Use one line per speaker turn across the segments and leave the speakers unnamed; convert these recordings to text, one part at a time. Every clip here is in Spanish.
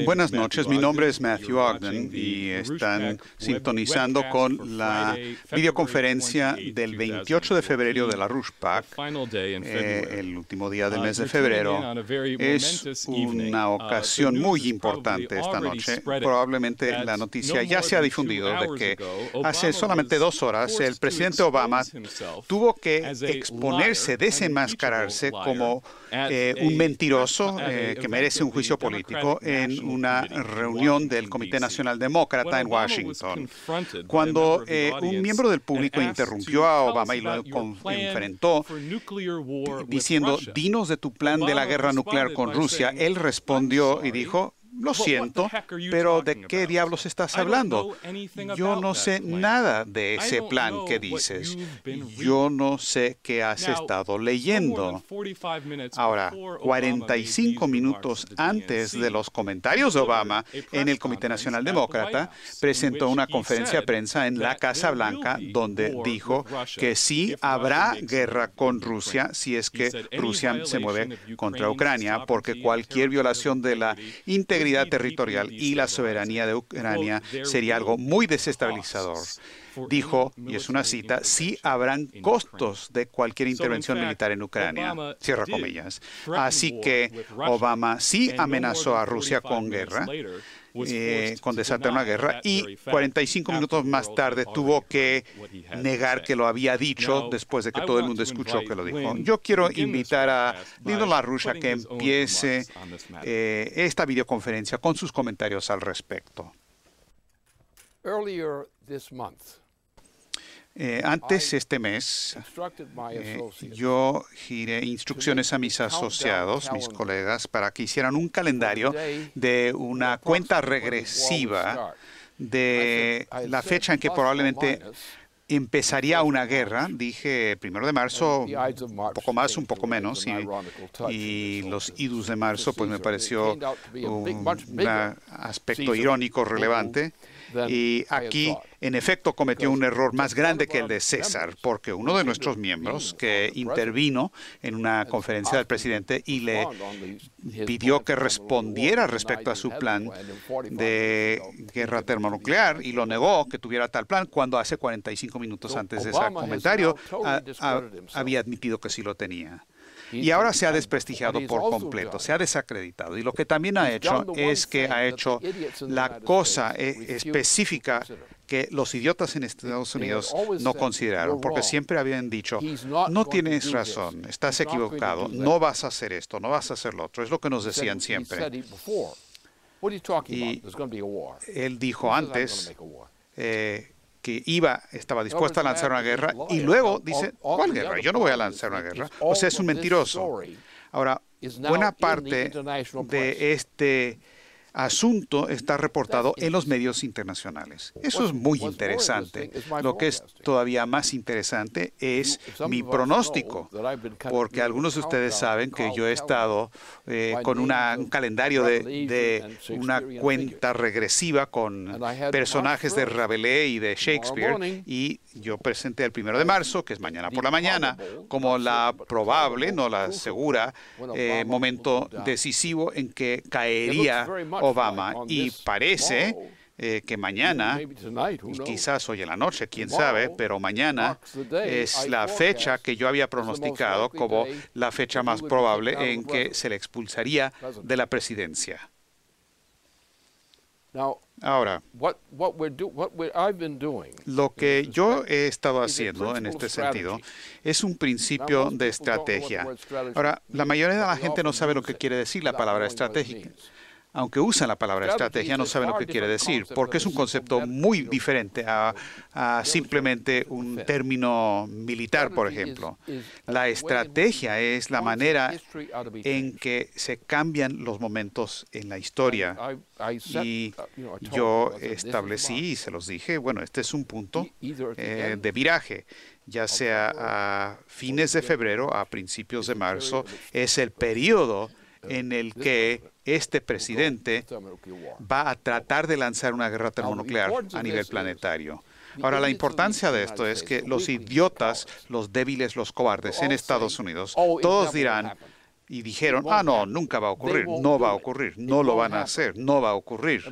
Buenas noches, mi nombre es Matthew Ogden y están sintonizando con la videoconferencia del 28 de febrero de la RUSHPAC, el último día del mes de febrero. Es una ocasión muy importante esta noche. Probablemente la noticia ya se ha difundido de que hace solamente 2 horas el presidente Obama tuvo que exponerse, desenmascararse como un mentiroso que merece un juicio político en una reunión del Comité Nacional Demócrata en Washington. Cuando un miembro del público interrumpió a Obama y lo enfrentó diciendo, dinos de tu plan de la guerra nuclear con Rusia, él respondió y dijo, lo siento, pero ¿de qué diablos estás hablando? Yo no sé nada de ese plan que dices. Yo no sé qué has estado leyendo. Ahora, 45 minutos antes de los comentarios de Obama en el Comité Nacional Demócrata, presentó una conferencia de prensa en la Casa Blanca donde dijo que sí habrá guerra con Rusia si es que Rusia se mueve contra Ucrania, porque cualquier violación de la integridad territorial y la soberanía de Ucrania sería algo muy desestabilizador. Dijo, y es una cita, sí habrán costos de cualquier intervención militar en Ucrania, cierra comillas. Así que Obama sí amenazó a Rusia con guerra, con desatar una guerra, y 45 minutos más tarde tuvo que negar que lo había dicho después de que todo el mundo escuchó que lo dijo. Yo quiero invitar a Lyndon LaRouche a que empiece esta videoconferencia con sus comentarios al respecto. Antes este mes, yo giré instrucciones a mis asociados, mis colegas, para que hicieran un calendario de una cuenta regresiva de la fecha en que probablemente empezaría una guerra. Dije 1 de marzo, un poco más, un poco menos, y los idus de marzo, pues me pareció un aspecto irónico relevante. Y aquí, en efecto, cometió un error más grande que el de César, porque uno de nuestros miembros que intervino en una conferencia del presidente y le pidió que respondiera respecto a su plan de guerra termonuclear y lo negó que tuviera tal plan cuando hace 45 minutos antes de ese comentario había admitido que sí lo tenía. Y ahora se ha desprestigiado por completo, se ha desacreditado. Y lo que también ha hecho es que ha hecho la cosa específica que los idiotas en Estados Unidos no consideraron, porque siempre habían dicho, no tienes razón, estás equivocado, no vas a hacer esto, no vas a hacer lo otro. Es lo que nos decían siempre. Y él dijo antes que estaba dispuesta a lanzar una guerra, y luego dice, ¿cuál guerra? Yo no voy a lanzar una guerra. O sea, es un mentiroso. Ahora, buena parte de este asunto está reportado en los medios internacionales. Eso es muy interesante. Lo que es todavía más interesante es mi pronóstico, porque algunos de ustedes saben que yo he estado con un calendario de una cuenta regresiva con personajes de Rabelais y de Shakespeare, y yo presenté el 1 de marzo, que es mañana por la mañana, como la probable, no la segura, momento decisivo en que caería Obama. Y parece que mañana, y quizás hoy en la noche, quién sabe, pero mañana es la fecha que yo había pronosticado como la fecha más probable en que se le expulsaría de la presidencia. Ahora, lo que yo he estado haciendo en este sentido es un principio de estrategia. Ahora, la mayoría de la gente no sabe lo que quiere decir la palabra estratégica. Aunque usan la palabra estrategia, no saben lo que quiere decir, porque es un concepto muy diferente a simplemente un término militar, por ejemplo. La estrategia es la manera en que se cambian los momentos en la historia. Y yo establecí, y se los dije, bueno, este es un punto de viraje, ya sea a fines de febrero, a principios de marzo, es el periodo en el que este presidente va a tratar de lanzar una guerra termonuclear a nivel planetario. Ahora, la importancia de esto es que los idiotas, los débiles, los cobardes en Estados Unidos, todos dirán, Y dijeron, no, nunca va a ocurrir, no va a ocurrir, no lo van a hacer, no va a ocurrir.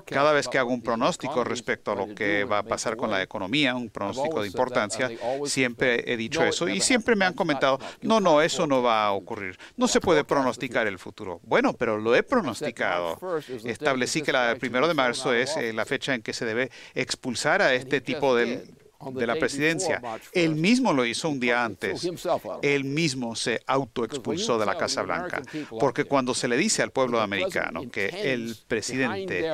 Cada vez que hago un pronóstico respecto a lo que va a pasar con la economía, un pronóstico de importancia, siempre he dicho eso y siempre me han comentado, no, eso no va a ocurrir. No se puede pronosticar el futuro. Bueno, pero lo he pronosticado. Establecí que el 1 de marzo es la fecha en que se debe expulsar a este tipo de la presidencia. Él mismo lo hizo un día antes. Él mismo se autoexpulsó de la Casa Blanca. Porque cuando se le dice al pueblo americano que el presidente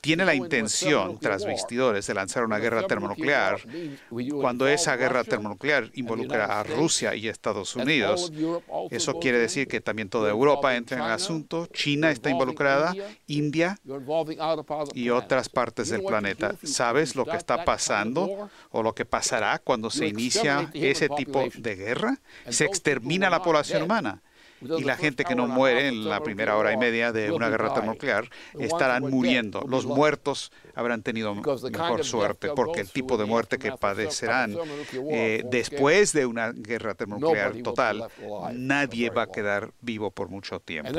tiene la intención, tras bastidores, de lanzar una guerra termonuclear, cuando esa guerra termonuclear involucra a Rusia y Estados Unidos, eso quiere decir que también toda Europa entra en el asunto, China está involucrada, India y otras partes del planeta. ¿Sabes lo que está pasando o lo que pasará cuando se inicia ese tipo de guerra? Se extermina la población humana. Y la gente que no muere en la primera hora y media de una guerra termonuclear estarán muriendo. Los muertos habrán tenido mejor suerte, porque el tipo de muerte que padecerán después de una guerra termonuclear total, nadie va a quedar vivo por mucho tiempo.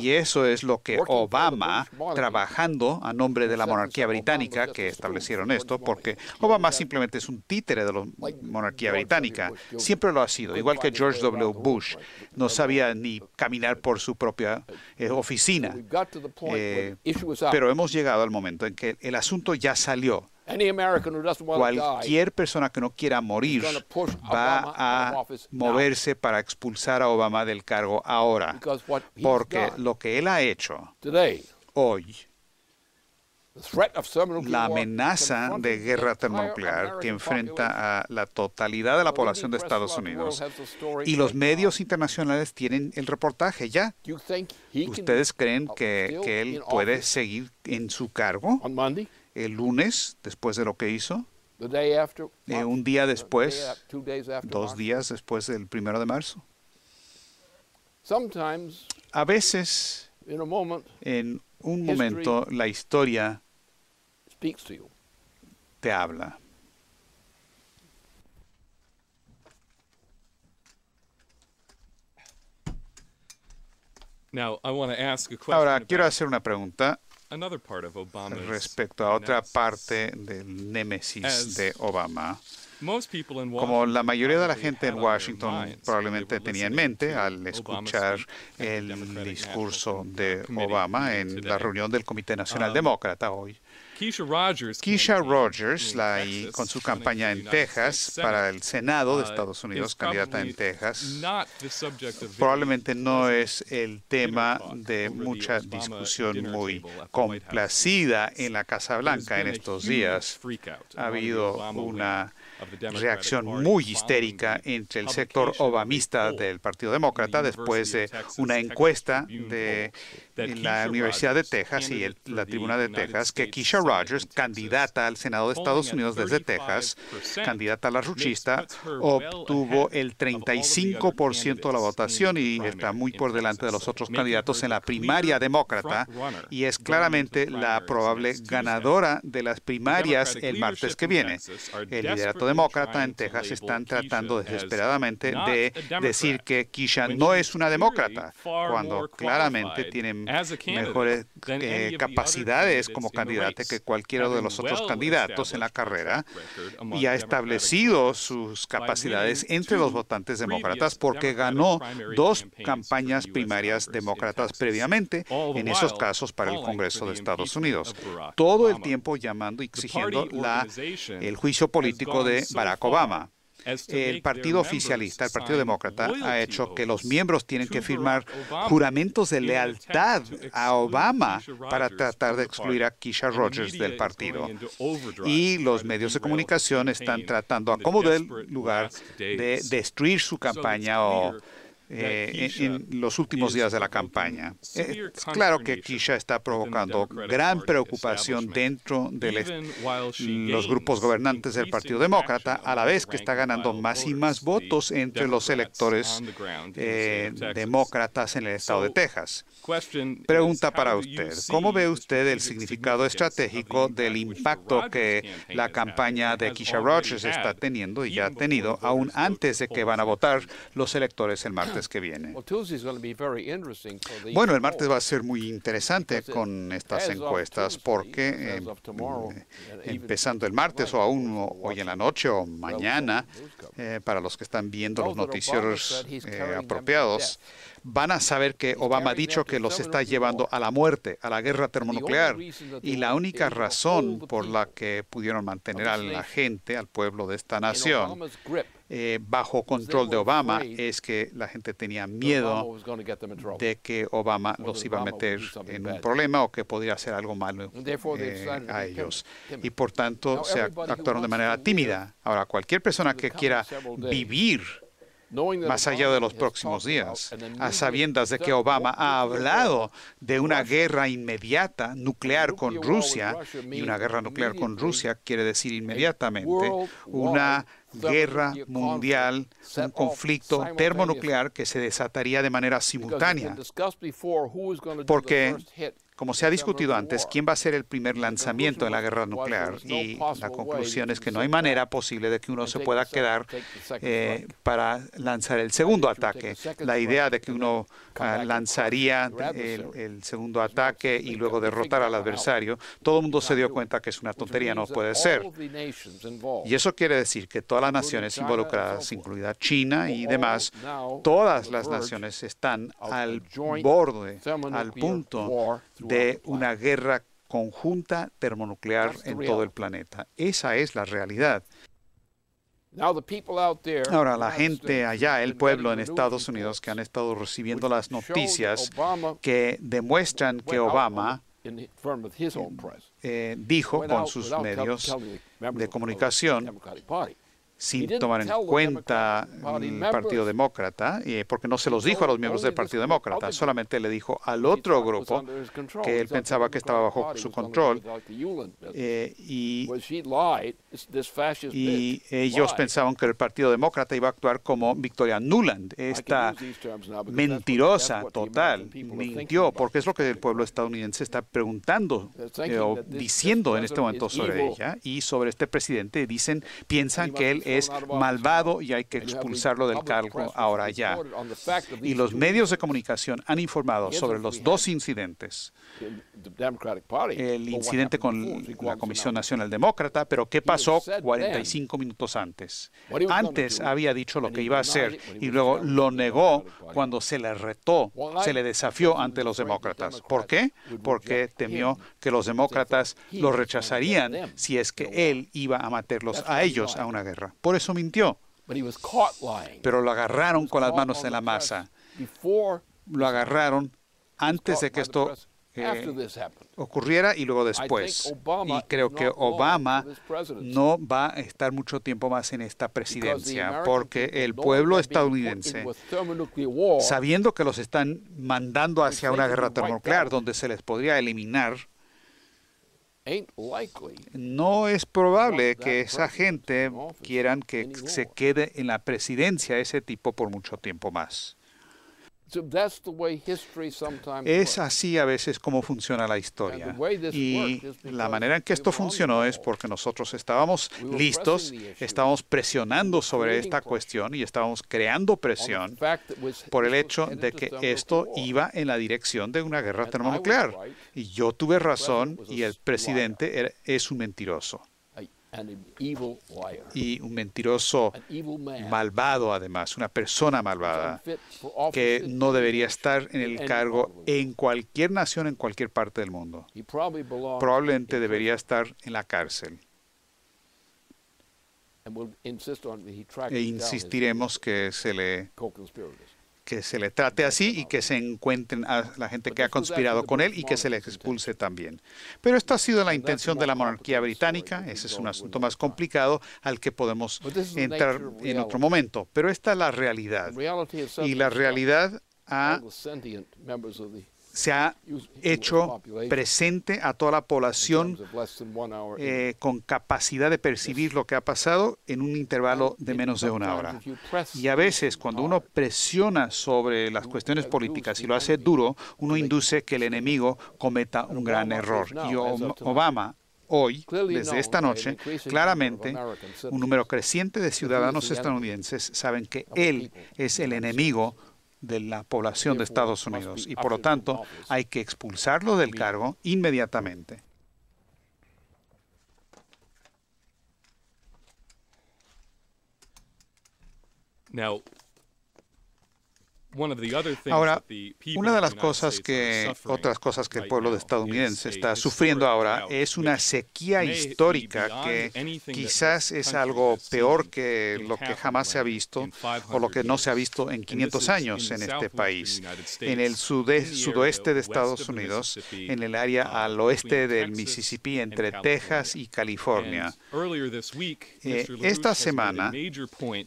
Y eso es lo que Obama, trabajando a nombre de la monarquía británica, que establecieron esto, porque Obama simplemente es un títere de la monarquía británica. Siempre lo ha sido, igual que George W. Bush. No sabía ni caminar por su propia oficina. Pero hemos llegado al momento en que el asunto ya salió. Cualquier persona que no quiera morir va a moverse para expulsar a Obama del cargo ahora. Porque lo que él ha hecho hoy, la amenaza de guerra termonuclear que enfrenta a la totalidad de la población de Estados Unidos, y los medios internacionales tienen el reportaje ya. ¿Ustedes creen que él puede seguir en su cargo el lunes después de lo que hizo? Un día después, 2 días después del 1 de marzo. A veces, en un momento, la historia te habla. Ahora, quiero hacer una pregunta respecto a otra parte del némesis de Obama. Como la mayoría de la gente en Washington probablemente tenía en mente al escuchar el discurso de Obama en la reunión del Comité Nacional Demócrata hoy. Keisha Rogers, con su campaña en Texas para el Senado de Estados Unidos, candidata en Texas, probablemente no es el tema de mucha discusión muy complacida en la Casa Blanca en estos días. Ha habido una reacción muy histérica entre el sector obamista del Partido Demócrata después de una encuesta de la Universidad de Texas y la Tribuna de Texas que Keisha Rogers, candidata al Senado de Estados Unidos desde Texas, candidata a la ruchista, obtuvo el 35% de la votación y está muy por delante de los otros candidatos en la primaria demócrata y es claramente la probable ganadora de las primarias el martes que viene. El liderato demócrata en Texas están tratando desesperadamente de decir que Keisha no es una demócrata, cuando claramente tienen mejores capacidades como candidata que cualquiera de los otros candidatos en la carrera y ha establecido sus capacidades entre los votantes demócratas porque ganó 2 campañas primarias demócratas previamente, en esos casos para el Congreso de Estados Unidos. Todo el tiempo llamando y exigiendo el juicio político de Barack Obama. El partido oficialista, el Partido Demócrata, ha hecho que los miembros tienen que firmar juramentos de lealtad a Obama para tratar de excluir a Keisha Rogers del partido. Y los medios de comunicación están tratando a como del lugar de destruir su campaña en los últimos días de la campaña. Es claro que Keisha está provocando gran preocupación dentro de los grupos gobernantes del Partido Demócrata, a la vez que está ganando más y más votos entre los electores demócratas en el estado de Texas. Pregunta para usted. ¿Cómo ve usted el significado estratégico del impacto que la campaña de Keisha Rogers está teniendo y ya ha tenido, aún antes de que van a votar los electores el martes martes que viene. Bueno, el martes va a ser muy interesante con estas encuestas porque empezando el martes o aún hoy en la noche o mañana, para los que están viendo los noticieros apropiados, van a saber que Obama ha dicho que los está llevando a la muerte, a la guerra termonuclear. Y la única razón por la que pudieron mantener a la gente, al pueblo de esta nación, bajo control de Obama, es que la gente tenía miedo de que Obama los iba a meter en un problema o que podría hacer algo malo a ellos. Y por tanto, se actuaron de manera tímida. Ahora, cualquier persona que quiera vivir más allá de los próximos días, a sabiendas de que Obama ha hablado de una guerra inmediata nuclear con Rusia, y una guerra nuclear con Rusia quiere decir inmediatamente una guerra mundial, un conflicto termonuclear que se desataría de manera simultánea. Porque, como se ha discutido antes, ¿quién va a ser el primer lanzamiento en la guerra nuclear? Y la conclusión es que no hay manera posible de que uno se pueda quedar para lanzar el segundo ataque. La idea de que uno lanzaría el segundo ataque y luego derrotar al adversario, todo el mundo se dio cuenta que es una tontería, no puede ser. Y eso quiere decir que todas las naciones involucradas, incluida China y demás, todas las naciones están al borde, al punto de una guerra conjunta termonuclear en todo el planeta. Esa es la realidad. Ahora, la gente allá, el pueblo en Estados Unidos que han estado recibiendo las noticias que demuestran que Obama dijo con sus medios de comunicación, sin tomar en cuenta el Partido Demócrata, porque no se los dijo a los miembros del Partido Demócrata, solamente le dijo al otro grupo que él pensaba que estaba bajo su control, y ellos pensaban que el Partido Demócrata iba a actuar como Victoria Nuland, esta mentirosa total, mintió, porque es lo que el pueblo estadounidense está preguntando o diciendo en este momento sobre ella y sobre este presidente. Piensan que él es malvado y hay que expulsarlo del cargo ahora ya. Y los medios de comunicación han informado sobre los dos incidentes. El incidente con la Comisión Nacional Demócrata, pero ¿qué pasó 45 minutos antes? Antes había dicho lo que iba a hacer y luego lo negó cuando se le retó, se le desafió ante los demócratas. ¿Por qué? Porque temió que los demócratas lo rechazarían si es que él iba a meterlos a ellos a una guerra. Por eso mintió. Pero lo agarraron con las manos en la masa. Lo agarraron antes de que esto ocurriera y luego después. Y creo que Obama no va a estar mucho tiempo más en esta presidencia porque el pueblo estadounidense, sabiendo que los están mandando hacia una guerra termonuclear donde se les podría eliminar, no es probable que esa gente quieran que se quede en la presidencia ese tipo por mucho tiempo más. Es así a veces como funciona la historia. Y la manera en que esto funcionó es porque nosotros estábamos listos, estábamos presionando sobre esta cuestión y estábamos creando presión por el hecho de que esto iba en la dirección de una guerra termonuclear. Y yo tuve razón y el presidente es un mentiroso. Y un mentiroso malvado, además, una persona malvada que no debería estar en el cargo en cualquier nación, en cualquier parte del mundo. Probablemente debería estar en la cárcel. E insistiremos que se le trate así y que se encuentren a la gente que ha conspirado con él y que se le expulse también. Pero esta ha sido la intención de la monarquía británica. Ese es un asunto más complicado al que podemos entrar en otro momento. Pero esta es la realidad. Y la realidad se ha hecho presente a toda la población con capacidad de percibir lo que ha pasado en un intervalo de menos de una hora. Y a veces cuando uno presiona sobre las cuestiones políticas y lo hace duro, uno induce que el enemigo cometa un gran error. Y Obama hoy, desde esta noche, claramente un número creciente de ciudadanos estadounidenses saben que él es el enemigo de la población de Estados Unidos y por lo tanto hay que expulsarlo del cargo inmediatamente. Ahora, una de las otras cosas que el pueblo estadounidense está sufriendo ahora es una sequía histórica que quizás es algo peor que lo que jamás se ha visto o lo que no se ha visto en 500 años en este país. En el sudoeste de Estados Unidos, en el área al oeste del Mississippi, entre Texas y California. Esta semana,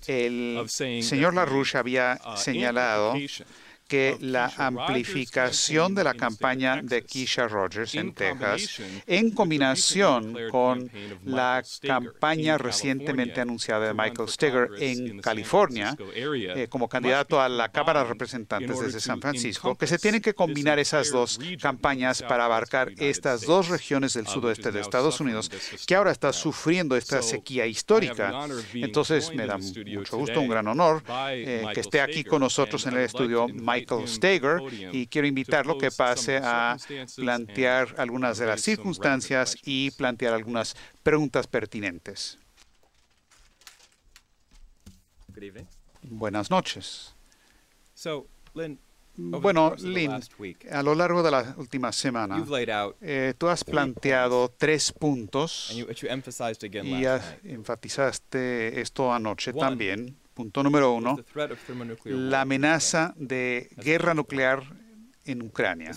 el señor LaRouche había señalado que la amplificación de la campaña de Keisha Rogers en Texas, en combinación con la campaña recientemente anunciada de Michael Steger en California, como candidato a la Cámara de Representantes desde San Francisco, que se tienen que combinar esas dos campañas para abarcar estas dos regiones del sudoeste de Estados Unidos, que ahora está sufriendo esta sequía histórica. Entonces, me da mucho gusto, un gran honor, que esté aquí con nosotros en el estudio Michael Steger, y quiero invitarlo que pase a plantear algunas de las circunstancias y plantear algunas preguntas pertinentes. Buenas noches. Bueno, Lynn, a lo largo de la última semana, tú has planteado 3 puntos y enfatizaste esto anoche también. Punto número 1, la amenaza de guerra nuclear en Ucrania.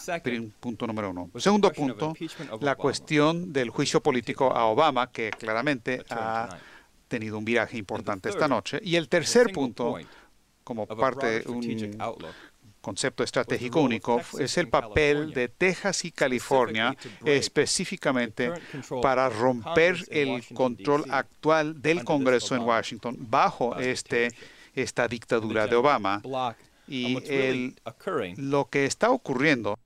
Punto número 1. Segundo punto, la cuestión del juicio político a Obama, que claramente ha tenido un viraje importante esta noche. Y el tercer punto, como parte de un concepto estratégico único, es el papel de Texas y California específicamente para romper el control actual del Congreso en Washington bajo esta dictadura de Obama. Y lo que está ocurriendo,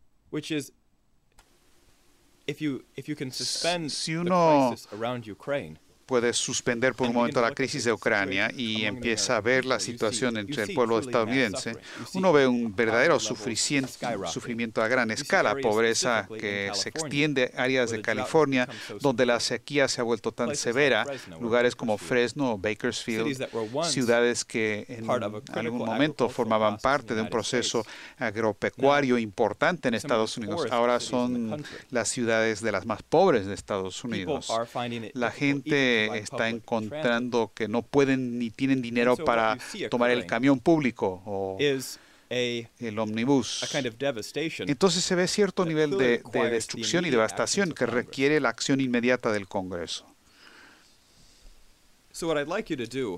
si uno puede suspender por un momento la crisis de Ucrania y empieza a ver la situación entre el pueblo estadounidense, uno ve un verdadero sufrimiento a gran escala, pobreza que se extiende a áreas de California donde la sequía se ha vuelto tan severa, lugares como Fresno o Bakersfield, ciudades que en algún momento formaban parte de un proceso agropecuario importante en Estados Unidos, ahora son las ciudades de las más pobres de Estados Unidos. La gente está encontrando que no pueden ni tienen dinero para tomar el camión público o el ómnibus. Entonces se ve cierto nivel de destrucción y devastación que requiere la acción inmediata del Congreso.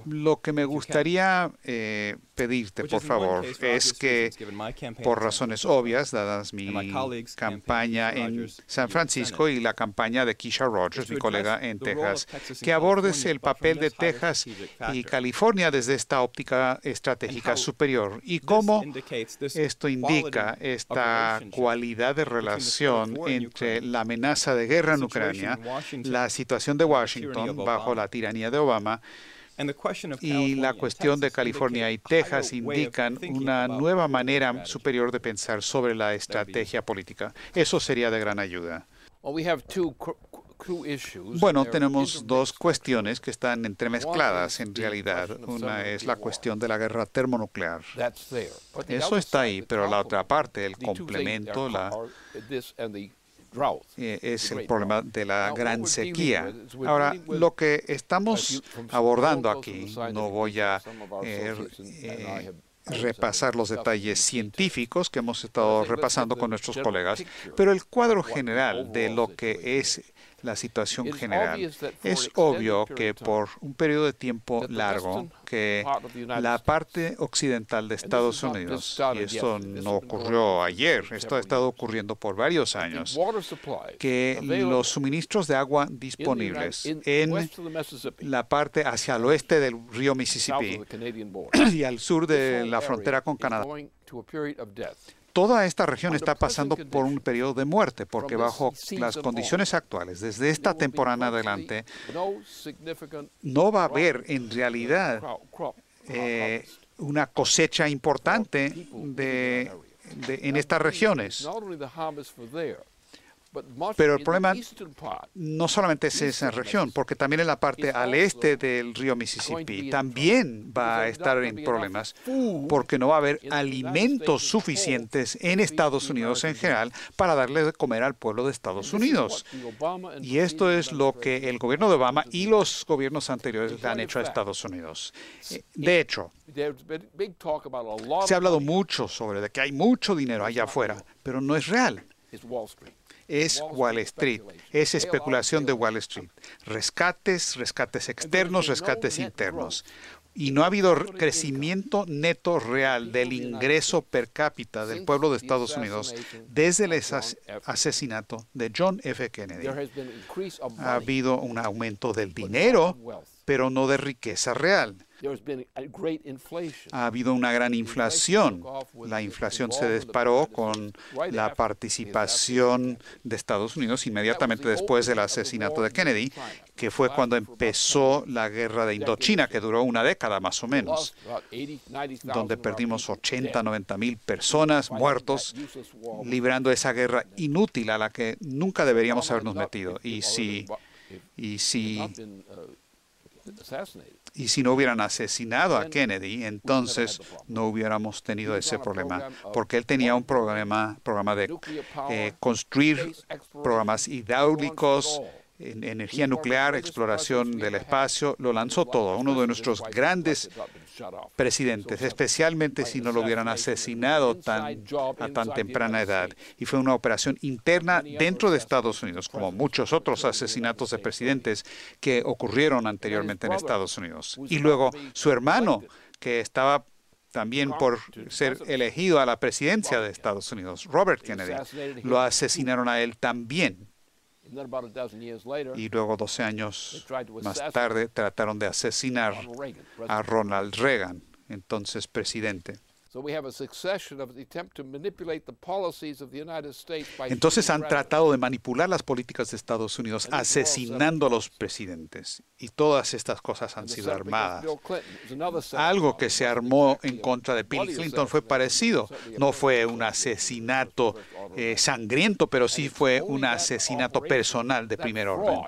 Lo que me gustaría pedirte, por favor, es que, por razones obvias, dadas mi campaña en San Francisco y la campaña de Keisha Rogers, mi colega en Texas, que abordes el papel de Texas y California desde esta óptica estratégica superior y cómo esto indica esta cualidad de relación entre la amenaza de guerra en Ucrania, la situación de Washington bajo la tiranía de Obama, y la cuestión de California y Texas indican una nueva manera superior de pensar sobre la estrategia política. Eso sería de gran ayuda. Bueno, tenemos dos cuestiones que están entremezcladas en realidad. Una es la cuestión de la guerra termonuclear. Eso está ahí, pero la otra parte, el complemento, es el problema de la gran sequía. Ahora, lo que estamos abordando aquí, no voy a repasar los detalles científicos que hemos estado repasando con nuestros colegas, pero el cuadro general de lo que es la situación general. Es obvio que por un periodo de tiempo largo, que la parte occidental de Estados Unidos, y esto no ocurrió ayer, esto ha estado ocurriendo por varios años, que los suministros de agua disponibles en la parte hacia el oeste del río Mississippi y al sur de la frontera con Canadá, toda esta región está pasando por un periodo de muerte, porque bajo las condiciones actuales, desde esta temporada en adelante, no va a haber en realidad una cosecha importante en estas regiones. Pero el problema no solamente es esa región, porque también en la parte al este del río Mississippi también va a estar en problemas, porque no va a haber alimentos suficientes en Estados Unidos en general para darle de comer al pueblo de Estados Unidos. Y esto es lo que el gobierno de Obama y los gobiernos anteriores han hecho a Estados Unidos. De hecho, se ha hablado mucho sobre de que hay mucho dinero allá afuera, pero no es real. Es Wall Street, es especulación de Wall Street. Rescates externos, rescates internos. Y no ha habido crecimiento neto real del ingreso per cápita del pueblo de Estados Unidos desde el asesinato de John F. Kennedy. Ha habido un aumento del dinero, pero no de riqueza real. Ha habido una gran inflación. La inflación se disparó con la participación de Estados Unidos inmediatamente después del asesinato de Kennedy, que fue cuando empezó la guerra de Indochina, que duró una década más o menos, donde perdimos 80, 90 mil personas muertos, librando esa guerra inútil a la que nunca deberíamos habernos metido. Y si no hubieran asesinado a Kennedy, entonces no hubiéramos tenido ese problema, porque él tenía un programa de construir programas hidráulicos, energía nuclear, exploración del espacio, lo lanzó todo. Uno de nuestros grandes presidentes, especialmente si no lo hubieran asesinado a tan temprana edad. Y fue una operación interna dentro de Estados Unidos, como muchos otros asesinatos de presidentes que ocurrieron anteriormente en Estados Unidos. Y luego su hermano, que estaba también por ser elegido a la presidencia de Estados Unidos, Robert Kennedy, lo asesinaron a él también. Y luego 12 años más tarde trataron de asesinar a Ronald Reagan, entonces presidente. Entonces han tratado de manipular las políticas de Estados Unidos asesinando a los presidentes. Y todas estas cosas han sido armadas. Algo que se armó en contra de Bill Clinton fue parecido. No fue un asesinato sangriento, pero sí fue un asesinato personal de primer orden.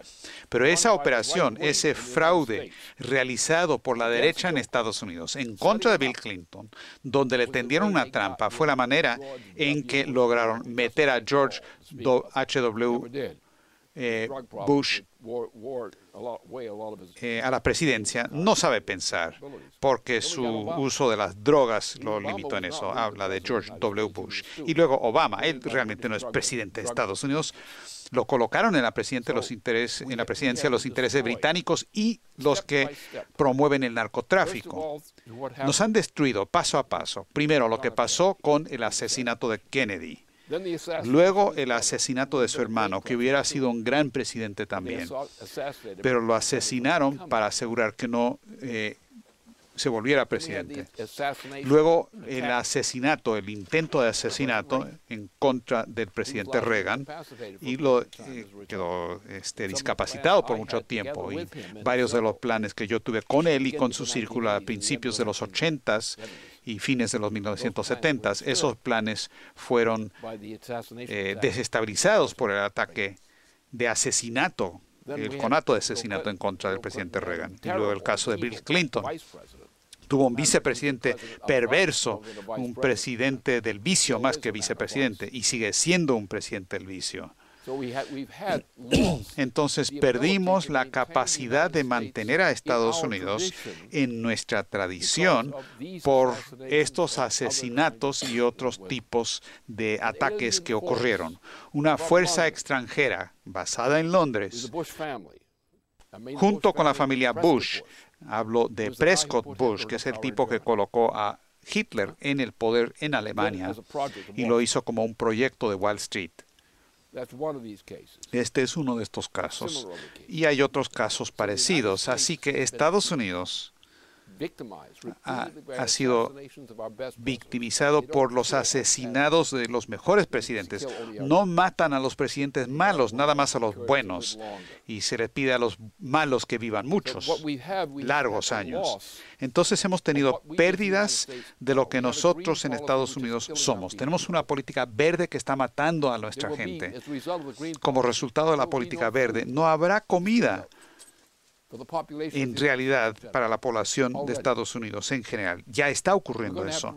Pero esa operación, ese fraude realizado por la derecha en Estados Unidos en contra de Bill Clinton, donde le tendieron una trampa, fue la manera en que lograron meter a George H.W. Bush a la presidencia. No sabe pensar, porque su uso de las drogas lo limitó en eso. Habla de George W. Bush. Y luego Obama, él realmente no es presidente de Estados Unidos. Lo colocaron en la presidencia los intereses británicos y los que promueven el narcotráfico. Nos han destruido paso a paso. Primero, lo que pasó con el asesinato de Kennedy. Luego, el asesinato de su hermano, que hubiera sido un gran presidente también. Pero lo asesinaron para asegurar que no se volviera presidente. Luego el intento de asesinato en contra del presidente Reagan, y quedó discapacitado por mucho tiempo. Y varios de los planes que yo tuve con él y con su círculo a principios de los 80s y fines de los 1970s, esos planes fueron desestabilizados por el ataque de asesinato, el conato de asesinato en contra del presidente Reagan. Y luego el caso de Bill Clinton. Tuvo un vicepresidente perverso, un presidente del vicio más que vicepresidente, y sigue siendo un presidente del vicio. Entonces perdimos la capacidad de mantener a Estados Unidos en nuestra tradición por estos asesinatos y otros tipos de ataques que ocurrieron. Una fuerza extranjera basada en Londres, junto con la familia Bush. Hablo de Prescott Bush, que es el tipo que colocó a Hitler en el poder en Alemania y lo hizo como un proyecto de Wall Street. Este es uno de estos casos. Y hay otros casos parecidos. Así que Estados Unidos ha sido victimizado por los asesinados de los mejores presidentes. No matan a los presidentes malos, nada más a los buenos. Y se les pide a los malos que vivan muchos, largos años. Entonces hemos tenido pérdidas de lo que nosotros en Estados Unidos somos. Tenemos una política verde que está matando a nuestra gente. Como resultado de la política verde, no habrá comida en realidad para la población de Estados Unidos en general. Ya está ocurriendo eso.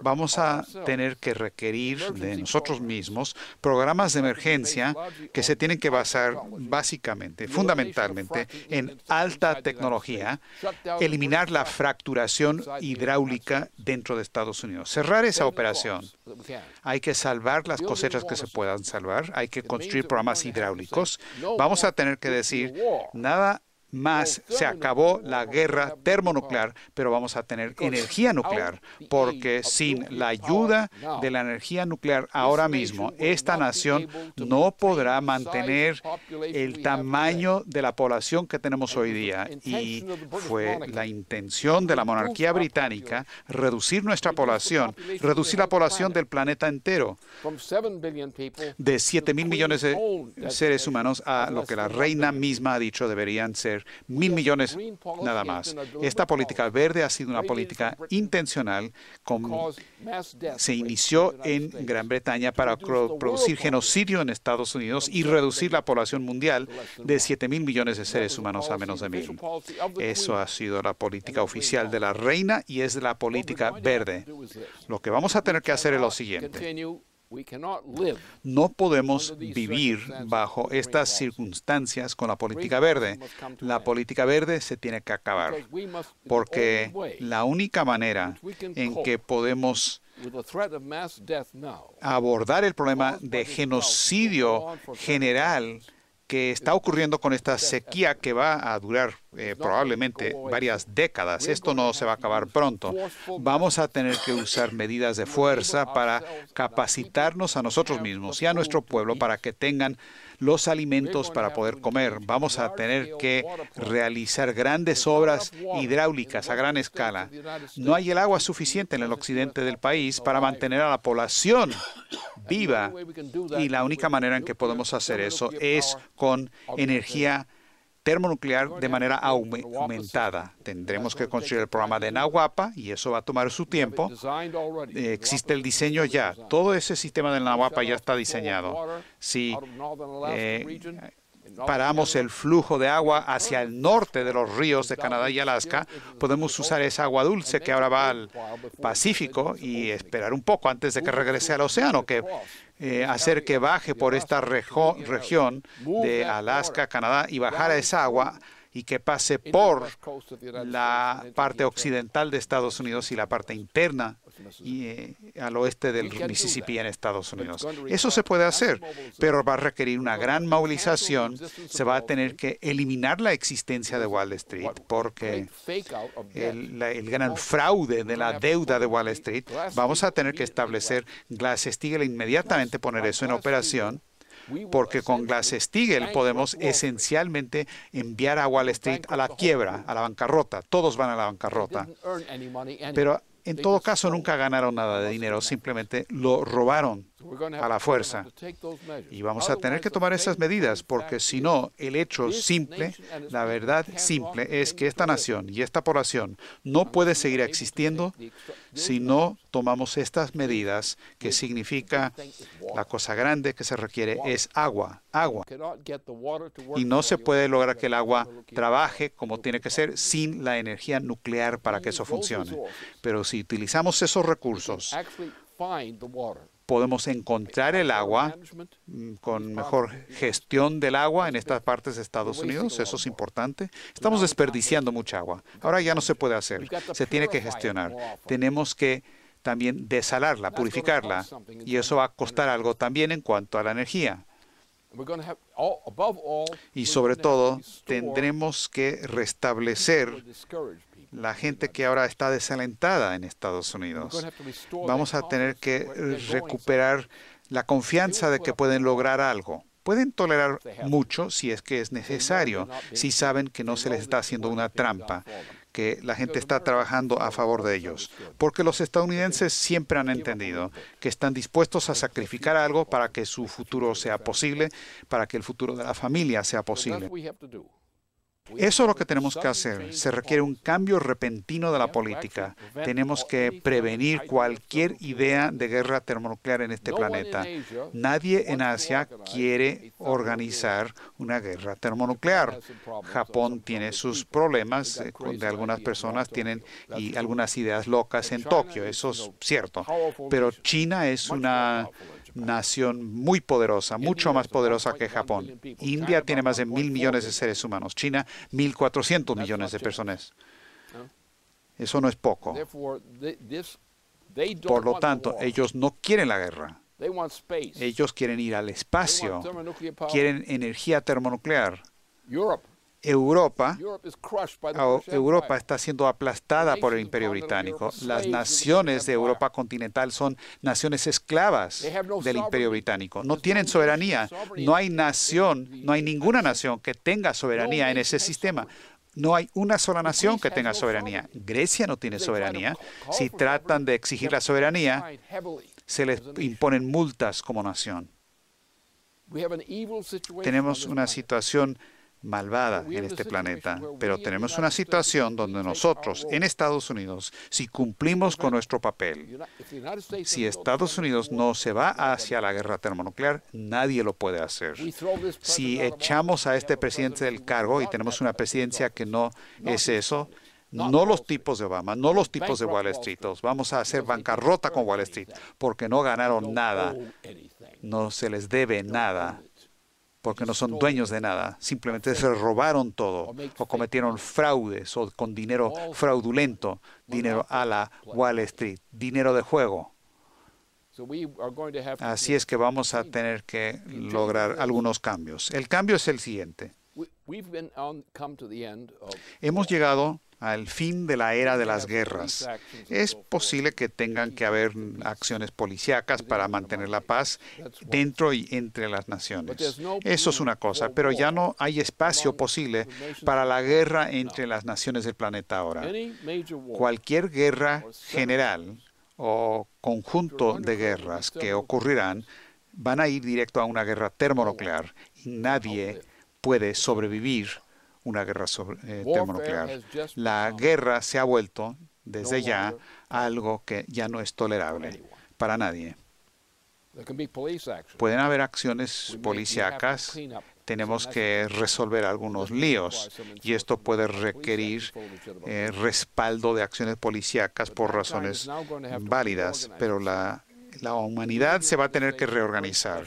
Vamos a tener que requerir de nosotros mismos programas de emergencia que se tienen que basar básicamente, fundamentalmente, en alta tecnología, eliminar la fracturación hidráulica dentro de Estados Unidos, cerrar esa operación. Hay que salvar las cosechas que se puedan salvar, hay que construir programas hidráulicos. Vamos a tener que decir, nada más se acabó la guerra termonuclear, pero vamos a tener energía nuclear, porque sin la ayuda de la energía nuclear ahora mismo, esta nación no podrá mantener el tamaño de la población que tenemos hoy día. Y fue la intención de la monarquía británica reducir nuestra población, reducir la población del planeta entero, de 7.000 millones de seres humanos a lo que la reina misma ha dicho deberían ser 1.000 millones nada más. Esta política verde ha sido una política intencional. Se inició en Gran Bretaña para producir genocidio en Estados Unidos y reducir la población mundial de 7.000 millones de seres humanos a menos de 1.000. Eso ha sido la política oficial de la reina y es la política verde. Lo que vamos a tener que hacer es lo siguiente. No podemos vivir bajo estas circunstancias con la política verde. La política verde se tiene que acabar, porque la única manera en que podemos abordar el problema de genocidio general que está ocurriendo con esta sequía que va a durar probablemente varias décadas. Esto no se va a acabar pronto. Vamos a tener que usar medidas de fuerza para capacitarnos a nosotros mismos y a nuestro pueblo para que tengan los alimentos para poder comer. Vamos a tener que realizar grandes obras hidráulicas a gran escala. No hay el agua suficiente en el occidente del país para mantener a la población viva, y la única manera en que podemos hacer eso es con energía termonuclear de manera aumentada. Tendremos que construir el programa de Nahuapa y eso va a tomar su tiempo. Existe el diseño ya. Todo ese sistema de Nahuapa ya está diseñado. Si paramos el flujo de agua hacia el norte de los ríos de Canadá y Alaska, podemos usar esa agua dulce que ahora va al Pacífico y esperar un poco antes de que regrese al océano, hacer que baje por esta región de Alaska, Canadá, y bajar esa agua y que pase por la parte occidental de Estados Unidos y la parte interna y al oeste del Mississippi en Estados Unidos. Eso se puede hacer, pero va a requerir una gran movilización. Se va a tener que eliminar la existencia de Wall Street, porque el gran fraude de la deuda de Wall Street, vamos a tener que establecer Glass-Steagall e inmediatamente poner eso en operación, porque con Glass-Steagall podemos esencialmente enviar a Wall Street a la quiebra, a la bancarrota. Todos van a la bancarrota. Pero en todo caso nunca ganaron nada de dinero, simplemente lo robaron a la fuerza. Y vamos a tener que tomar esas medidas, porque si no, el hecho simple, la verdad simple, es que esta nación y esta población no puede seguir existiendo si no tomamos estas medidas, que significa la cosa grande que se requiere es agua, agua. Y no se puede lograr que el agua trabaje como tiene que ser sin la energía nuclear para que eso funcione. Pero si utilizamos esos recursos, podemos encontrar el agua con mejor gestión del agua en estas partes de Estados Unidos. Eso es importante. Estamos desperdiciando mucha agua. Ahora ya no se puede hacer. Se tiene que gestionar. Tenemos que también desalarla, purificarla. Y eso va a costar algo también en cuanto a la energía. Y sobre todo, tendremos que restablecer la gente que ahora está desalentada en Estados Unidos. Vamos a tener que recuperar la confianza de que pueden lograr algo. Pueden tolerar mucho si es que es necesario, si saben que no se les está haciendo una trampa, que la gente está trabajando a favor de ellos, porque los estadounidenses siempre han entendido que están dispuestos a sacrificar algo para que su futuro sea posible, para que el futuro de la familia sea posible. Eso es lo que tenemos que hacer. Se requiere un cambio repentino de la política. Tenemos que prevenir cualquier idea de guerra termonuclear en este planeta. Nadie en Asia quiere organizar una guerra termonuclear. Japón tiene sus problemas, de algunas personas tienen y algunas ideas locas en Tokio, eso es cierto. Pero China es una nación muy poderosa, mucho más poderosa que Japón. India tiene más de 1.000 millones de seres humanos. China, 1.400 millones de personas. Eso no es poco. Por lo tanto, ellos no quieren la guerra. Ellos quieren ir al espacio. Quieren energía termonuclear. Europa está siendo aplastada por el Imperio Británico. Las naciones de Europa continental son naciones esclavas del Imperio Británico. No tienen soberanía. No hay nación, no hay ninguna nación que tenga soberanía en ese sistema. No hay una sola nación que tenga soberanía. Grecia no tiene soberanía. Si tratan de exigir la soberanía, se les imponen multas como nación. Tenemos una situación malvada en este planeta, pero tenemos una situación donde nosotros, en Estados Unidos, si cumplimos con nuestro papel, si Estados Unidos no se va hacia la guerra termonuclear, nadie lo puede hacer. Si echamos a este presidente del cargo y tenemos una presidencia que no es eso, no los tipos de Obama, no los tipos de Wall Street, vamos a hacer bancarrota con Wall Street, porque no ganaron nada, no se les debe nada, porque no son dueños de nada, simplemente se robaron todo o cometieron fraudes o con dinero fraudulento, dinero a la Wall Street, dinero de juego. Así es que vamos a tener que lograr algunos cambios. El cambio es el siguiente. Hemos llegado al fin de la era de las guerras. Es posible que tengan que haber acciones policíacas para mantener la paz dentro y entre las naciones. Eso es una cosa, pero ya no hay espacio posible para la guerra entre las naciones del planeta ahora. Cualquier guerra general o conjunto de guerras que ocurrirán van a ir directo a una guerra termonuclear y nadie puede sobrevivir una guerra termonuclear. La guerra se ha vuelto, desde ya, algo que ya no es tolerable para nadie. Pueden haber acciones policíacas, tenemos que resolver algunos líos y esto puede requerir respaldo de acciones policíacas por razones válidas, pero la humanidad se va a tener que reorganizar.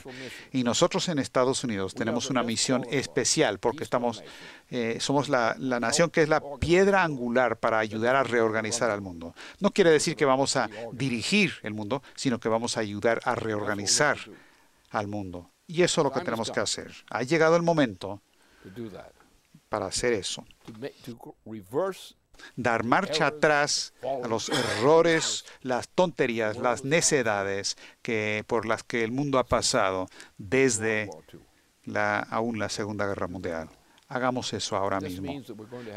Y nosotros en Estados Unidos tenemos una misión especial porque somos la nación que es la piedra angular para ayudar a reorganizar al mundo. No quiere decir que vamos a dirigir el mundo, sino que vamos a ayudar a reorganizar al mundo. Y eso es lo que tenemos que hacer. Ha llegado el momento para hacer eso. Dar marcha atrás a los errores, las tonterías, las necedades por las que el mundo ha pasado desde aún la Segunda Guerra Mundial. Hagamos eso ahora mismo.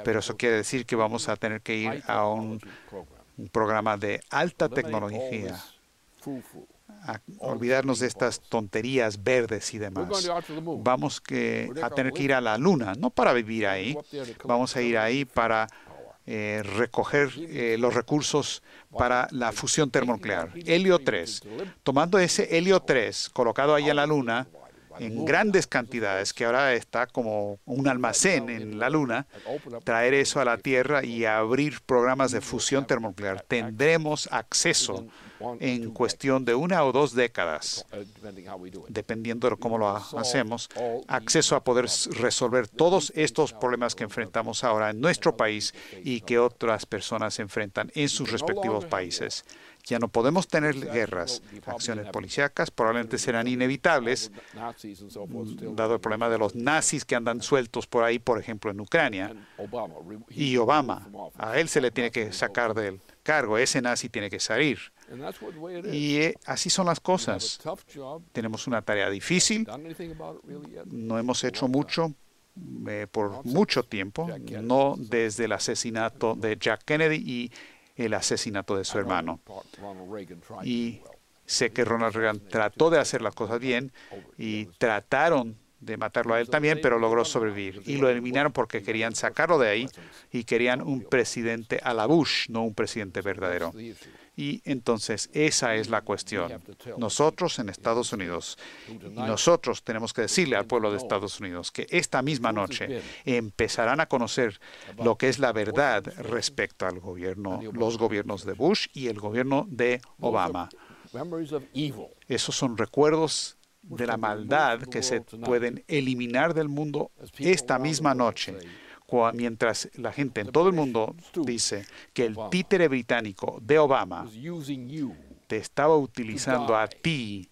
Pero eso quiere decir que vamos a tener que ir a un programa de alta tecnología, a olvidarnos de estas tonterías verdes y demás. Vamos a tener que ir a la Luna, no para vivir ahí, vamos a ir ahí para recoger los recursos para la fusión termonuclear. Helio 3. Tomando ese helio 3 colocado ahí en la Luna, en grandes cantidades, que ahora está como un almacén en la Luna, traer eso a la Tierra y abrir programas de fusión termonuclear. Tendremos acceso en cuestión de 1 o 2 décadas, dependiendo de cómo lo hacemos, acceso a poder resolver todos estos problemas que enfrentamos ahora en nuestro país y que otras personas enfrentan en sus respectivos países. Ya no podemos tener guerras. Acciones policíacas probablemente serán inevitables, dado el problema de los nazis que andan sueltos por ahí, por ejemplo, en Ucrania. Y Obama, a él se le tiene que sacar del cargo, ese nazi tiene que salir. Y así son las cosas. Tenemos una tarea difícil, no hemos hecho mucho por mucho tiempo, no desde el asesinato de Jack Kennedy y el asesinato de su hermano. Y sé que Ronald Reagan trató de hacer las cosas bien y trataron de matarlo a él también, pero logró sobrevivir. Y lo eliminaron porque querían sacarlo de ahí y querían un presidente a la Bush, no un presidente verdadero. Y entonces esa es la cuestión. Nosotros en Estados Unidos, y nosotros tenemos que decirle al pueblo de Estados Unidos que esta misma noche empezarán a conocer lo que es la verdad respecto al gobierno, los gobiernos de Bush y el gobierno de Obama. Esos son recuerdos de la maldad que se pueden eliminar del mundo esta misma noche, mientras la gente en todo el mundo dice que el títere británico de Obama te estaba utilizando a ti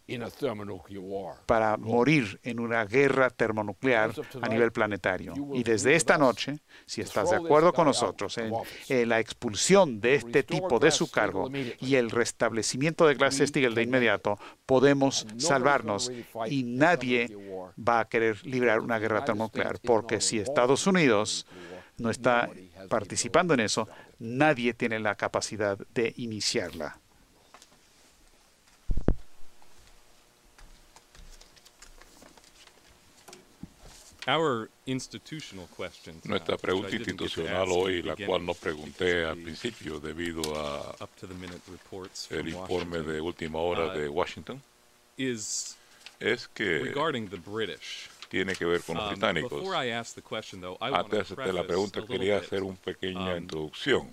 para morir en una guerra termonuclear a nivel planetario. Y desde esta noche, si estás de acuerdo con nosotros en la expulsión de este tipo de su cargo y el restablecimiento de Glass-Steagall de inmediato, podemos salvarnos y nadie va a querer librar una guerra termonuclear, porque si Estados Unidos no está participando en eso, nadie tiene la capacidad de iniciarla.
Nuestra pregunta institucional hoy, la cual no pregunté al principio debido a el informe de última hora de Washington, es que tiene que ver con los británicos. Antes de hacerte la pregunta, quería hacer una pequeña introducción.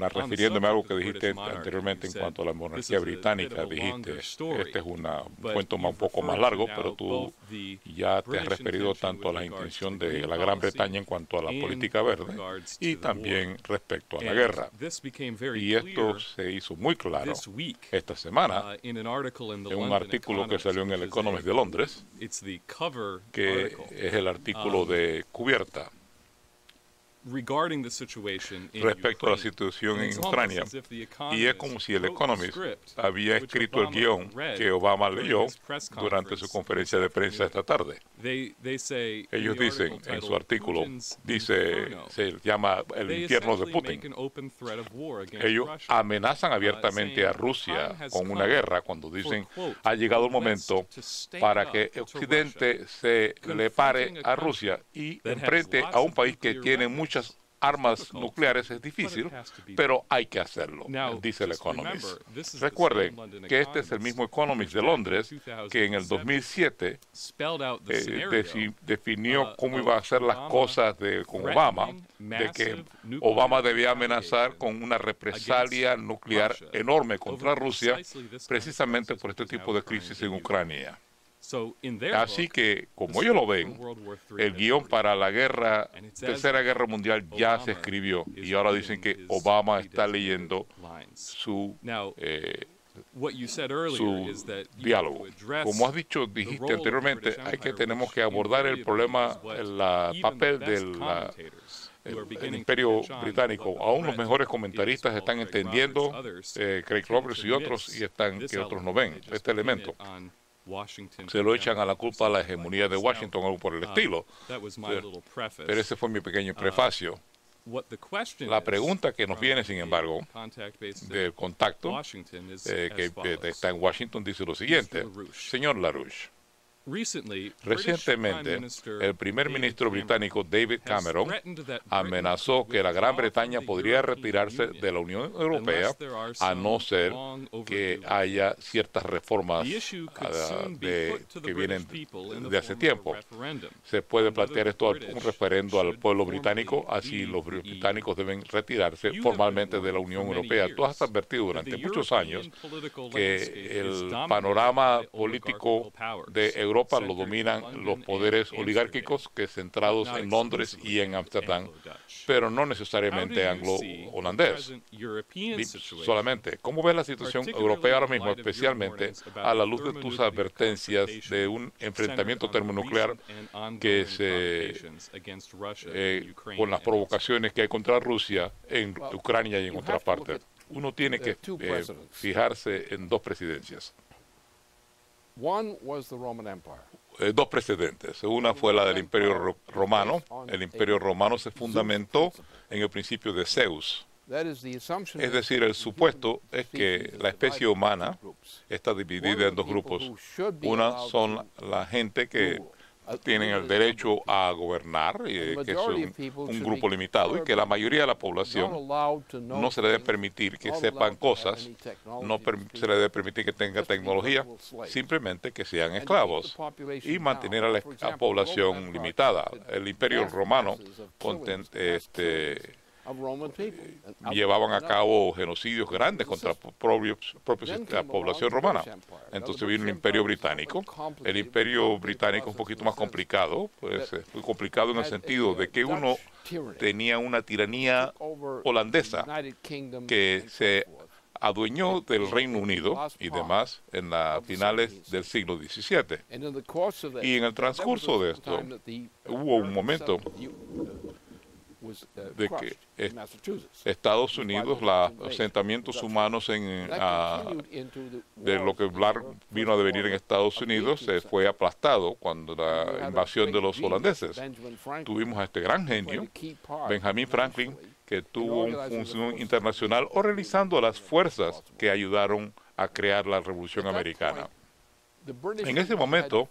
Refiriéndome a algo que dijiste anteriormente en cuanto a la monarquía británica, dijiste, este es un cuento un poco más largo, pero tú ya te has referido tanto a la intención de la Gran Bretaña en cuanto a la política verde y también respecto a la guerra. Y esto se hizo muy claro esta semana en un artículo que salió en el Economist de Londres, que es el artículo de cubierta respecto a la situación en Ucrania. Y es como si el Economist había escrito el guión que Obama leyó durante su conferencia de prensa esta tarde. Ellos dicen en su artículo, se llama el infierno de Putin. Ellos amenazan abiertamente a Rusia con una guerra cuando dicen ha llegado el momento para que Occidente se le pare a Rusia y enfrente a un país que tiene muchas armas nucleares. Es difícil, pero hay que hacerlo, dice el Economist. Recuerden que este es el mismo Economist de Londres que en el 2007 definió cómo iba a hacer las cosas con Obama, de que Obama debía amenazar con una represalia nuclear enorme contra Rusia, precisamente por este tipo de crisis en Ucrania. Así que, como ellos lo ven, el guión para la Tercera Guerra Mundial ya se escribió y ahora dicen que Obama está leyendo su diálogo. Como dijiste anteriormente, tenemos que abordar el problema, el papel del el Imperio Británico. Aún los mejores comentaristas están entendiendo, Craig Roberts y otros, y que otros no ven este elemento. Se lo echan a la culpa a la hegemonía de Washington o algo por el estilo. Pero ese fue mi pequeño prefacio. La pregunta que nos viene, sin embargo, del contacto que está en Washington dice lo siguiente. Señor LaRouche, recientemente, el primer ministro británico David Cameron amenazó que la Gran Bretaña podría retirarse de la Unión Europea a no ser que haya ciertas reformas que vienen de hace tiempo. Se puede plantear esto un referendo al pueblo británico, así los británicos deben retirarse formalmente de la Unión Europea. Tú has advertido durante muchos años que el panorama político de Europa lo dominan los poderes oligárquicos que centrados en Londres y en Ámsterdam, pero no necesariamente anglo-holandés. Solamente, ¿cómo ves la situación europea ahora mismo, especialmente a la luz de tus advertencias de un enfrentamiento termonuclear con las provocaciones que hay contra Rusia en Ucrania y en otras partes? Uno tiene que fijarse en dos presidencias. Dos precedentes. Una fue la del Imperio Romano. El Imperio Romano se fundamentó en el principio de Zeus. Es decir, el supuesto es que la especie humana está dividida en dos grupos. Una son la gente que tienen el derecho a gobernar, que es un grupo limitado, y que la mayoría de la población no se le debe permitir que sepan cosas, no se le debe permitir que tengan tecnología, simplemente que sean esclavos, y mantener a la población limitada. El Imperio Romano llevaban a cabo genocidios grandes contra la población romana. Entonces vino el Imperio Británico. El Imperio Británico es un poquito más complicado, pues muy complicado en el sentido de que uno tenía una tiranía holandesa que se adueñó del Reino Unido y demás en las finales del siglo XVII. Y en el transcurso de esto hubo un momento de que Estados Unidos, los asentamientos humanos de lo que vino a devenir en Estados Unidos se fue aplastado cuando la invasión de los holandeses. Tuvimos a este gran genio, Benjamin Franklin, que tuvo una función internacional organizando las fuerzas que ayudaron a crear la Revolución Americana. En ese momento,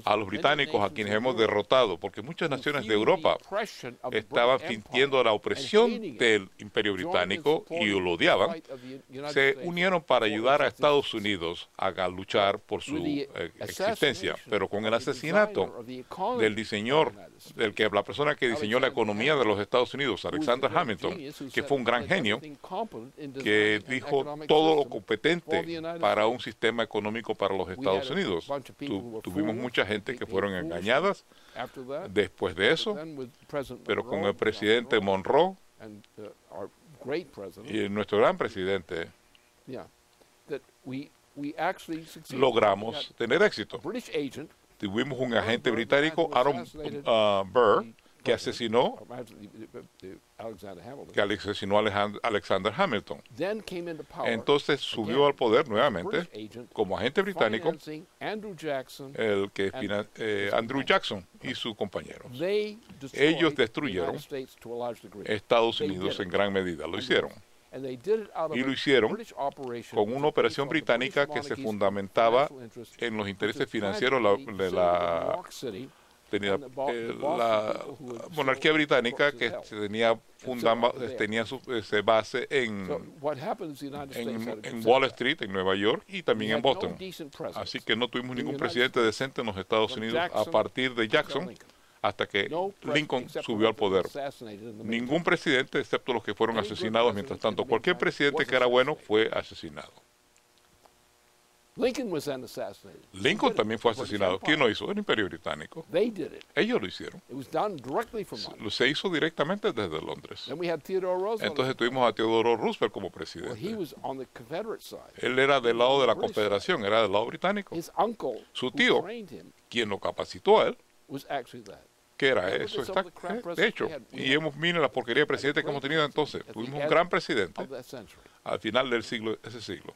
a los británicos, a quienes hemos derrotado, porque muchas naciones de Europa estaban sintiendo la opresión del Imperio Británico y lo odiaban, se unieron para ayudar a Estados Unidos a luchar por su existencia. Pero con el asesinato del la persona que diseñó la economía de los Estados Unidos, Alexander Hamilton, que fue un gran genio, que dijo todo lo competente para un sistema económico para los Estados Unidos. Tuvimos mucha gente que fueron engañadas después de eso, pero con el presidente Monroe y nuestro gran presidente logramos tener éxito. Tuvimos un agente británico, Aaron Burr, que asesinó a Alexander Hamilton. Entonces subió al poder nuevamente como agente británico Andrew Jackson y sus compañeros. Ellos destruyeron Estados Unidos en gran medida, lo hicieron. Y lo hicieron con una operación británica que se fundamentaba en los intereses financieros de la monarquía británica, que tenía su base en Wall Street, en Nueva York, y también en Boston. Así que no tuvimos ningún presidente decente en los Estados Unidos a partir de Jackson hasta que Lincoln subió al poder. Ningún presidente, excepto los que fueron asesinados mientras tanto. Cualquier presidente que era bueno fue asesinado. Lincoln también fue asesinado. ¿Quién lo hizo? El Imperio Británico. Ellos lo hicieron. Se hizo directamente desde Londres. Entonces tuvimos a Theodore Roosevelt como presidente. Él era del lado de la Confederación, era del lado británico. Su tío, quien lo capacitó a él, que era eso, de hecho. Y miren la porquería de presidente que hemos tenido entonces. Tuvimos un gran presidente al final del siglo, ese siglo.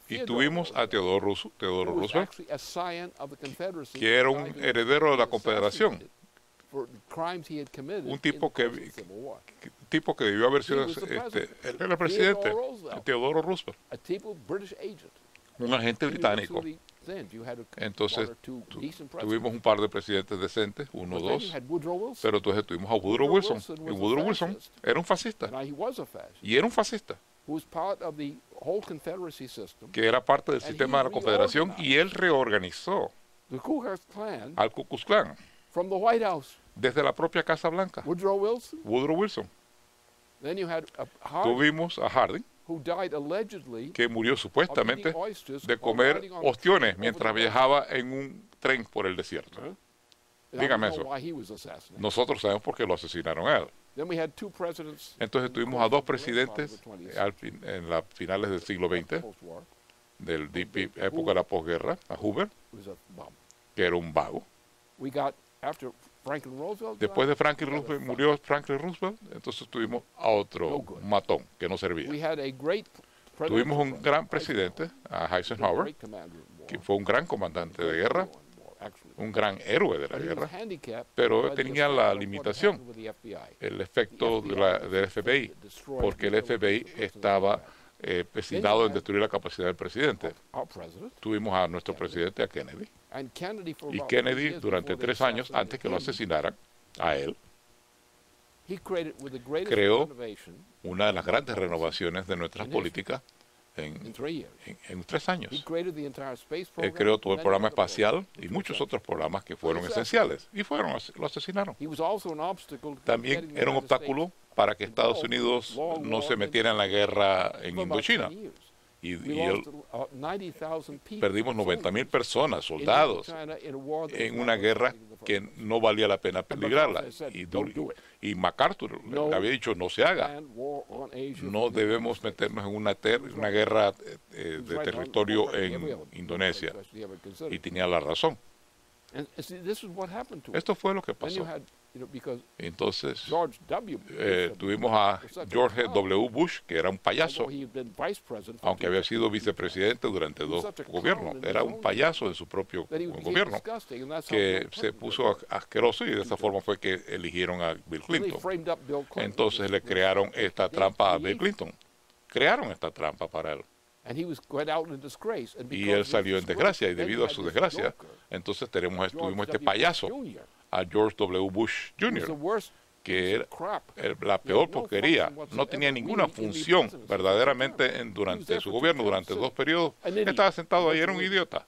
Y tuvimos a Theodore Roosevelt, que era un heredero de la Confederación, un tipo que debió haber sido el presidente, Theodore Roosevelt, un agente británico. Entonces tuvimos un par de presidentes decentes, uno o dos, pero entonces tuvimos a Woodrow Wilson, y Woodrow Wilson era un fascista, y era un fascista, que era parte del sistema de la Confederación, y él reorganizó al Ku Klux Klan desde la propia Casa Blanca. Woodrow Wilson. Tuvimos a Harding, que murió supuestamente de comer ostiones mientras viajaba en un tren por el desierto. Dígame eso. Nosotros sabemos por qué lo asesinaron a él. Entonces tuvimos a dos presidentes en las finales del siglo XX, época de la posguerra, a Hoover, que era un vago. Después de murió Franklin Roosevelt, entonces tuvimos a otro matón que no servía. Tuvimos un gran presidente, a Eisenhower, que fue un gran comandante de guerra, un gran héroe de la guerra, pero tenía la limitación, el efecto del FBI, porque el FBI estaba empecinado en destruir la capacidad del presidente. Tuvimos a nuestro presidente, a Kennedy, y Kennedy durante 3 años antes que lo asesinaran a él, creó una de las grandes renovaciones de nuestras políticas en 3 años. Él creó todo el programa espacial y muchos otros programas que fueron esenciales y lo asesinaron. También era un obstáculo para que Estados Unidos no se metiera en la guerra en Indochina. Y perdimos 90,000 personas, soldados, en una guerra que no valía la pena librarla. Y MacArthur le había dicho, no se haga. No debemos meternos en una guerra de territorio en Indonesia. Y tenía la razón. Esto fue lo que pasó. Entonces, tuvimos a George W. Bush, que era un payaso, aunque había sido vicepresidente durante 2 gobiernos. Era un payaso de su propio gobierno, que se puso asqueroso y de esa forma fue que eligieron a Bill Clinton. Entonces le crearon esta trampa a Bill Clinton. Crearon esta trampa para él. Y él salió en desgracia, y debido a su desgracia, entonces tuvimos este payaso, a George W. Bush Jr., que era la peor porquería. No tenía ninguna función verdaderamente durante su gobierno, durante 2 periodos. Estaba sentado ahí, era un idiota.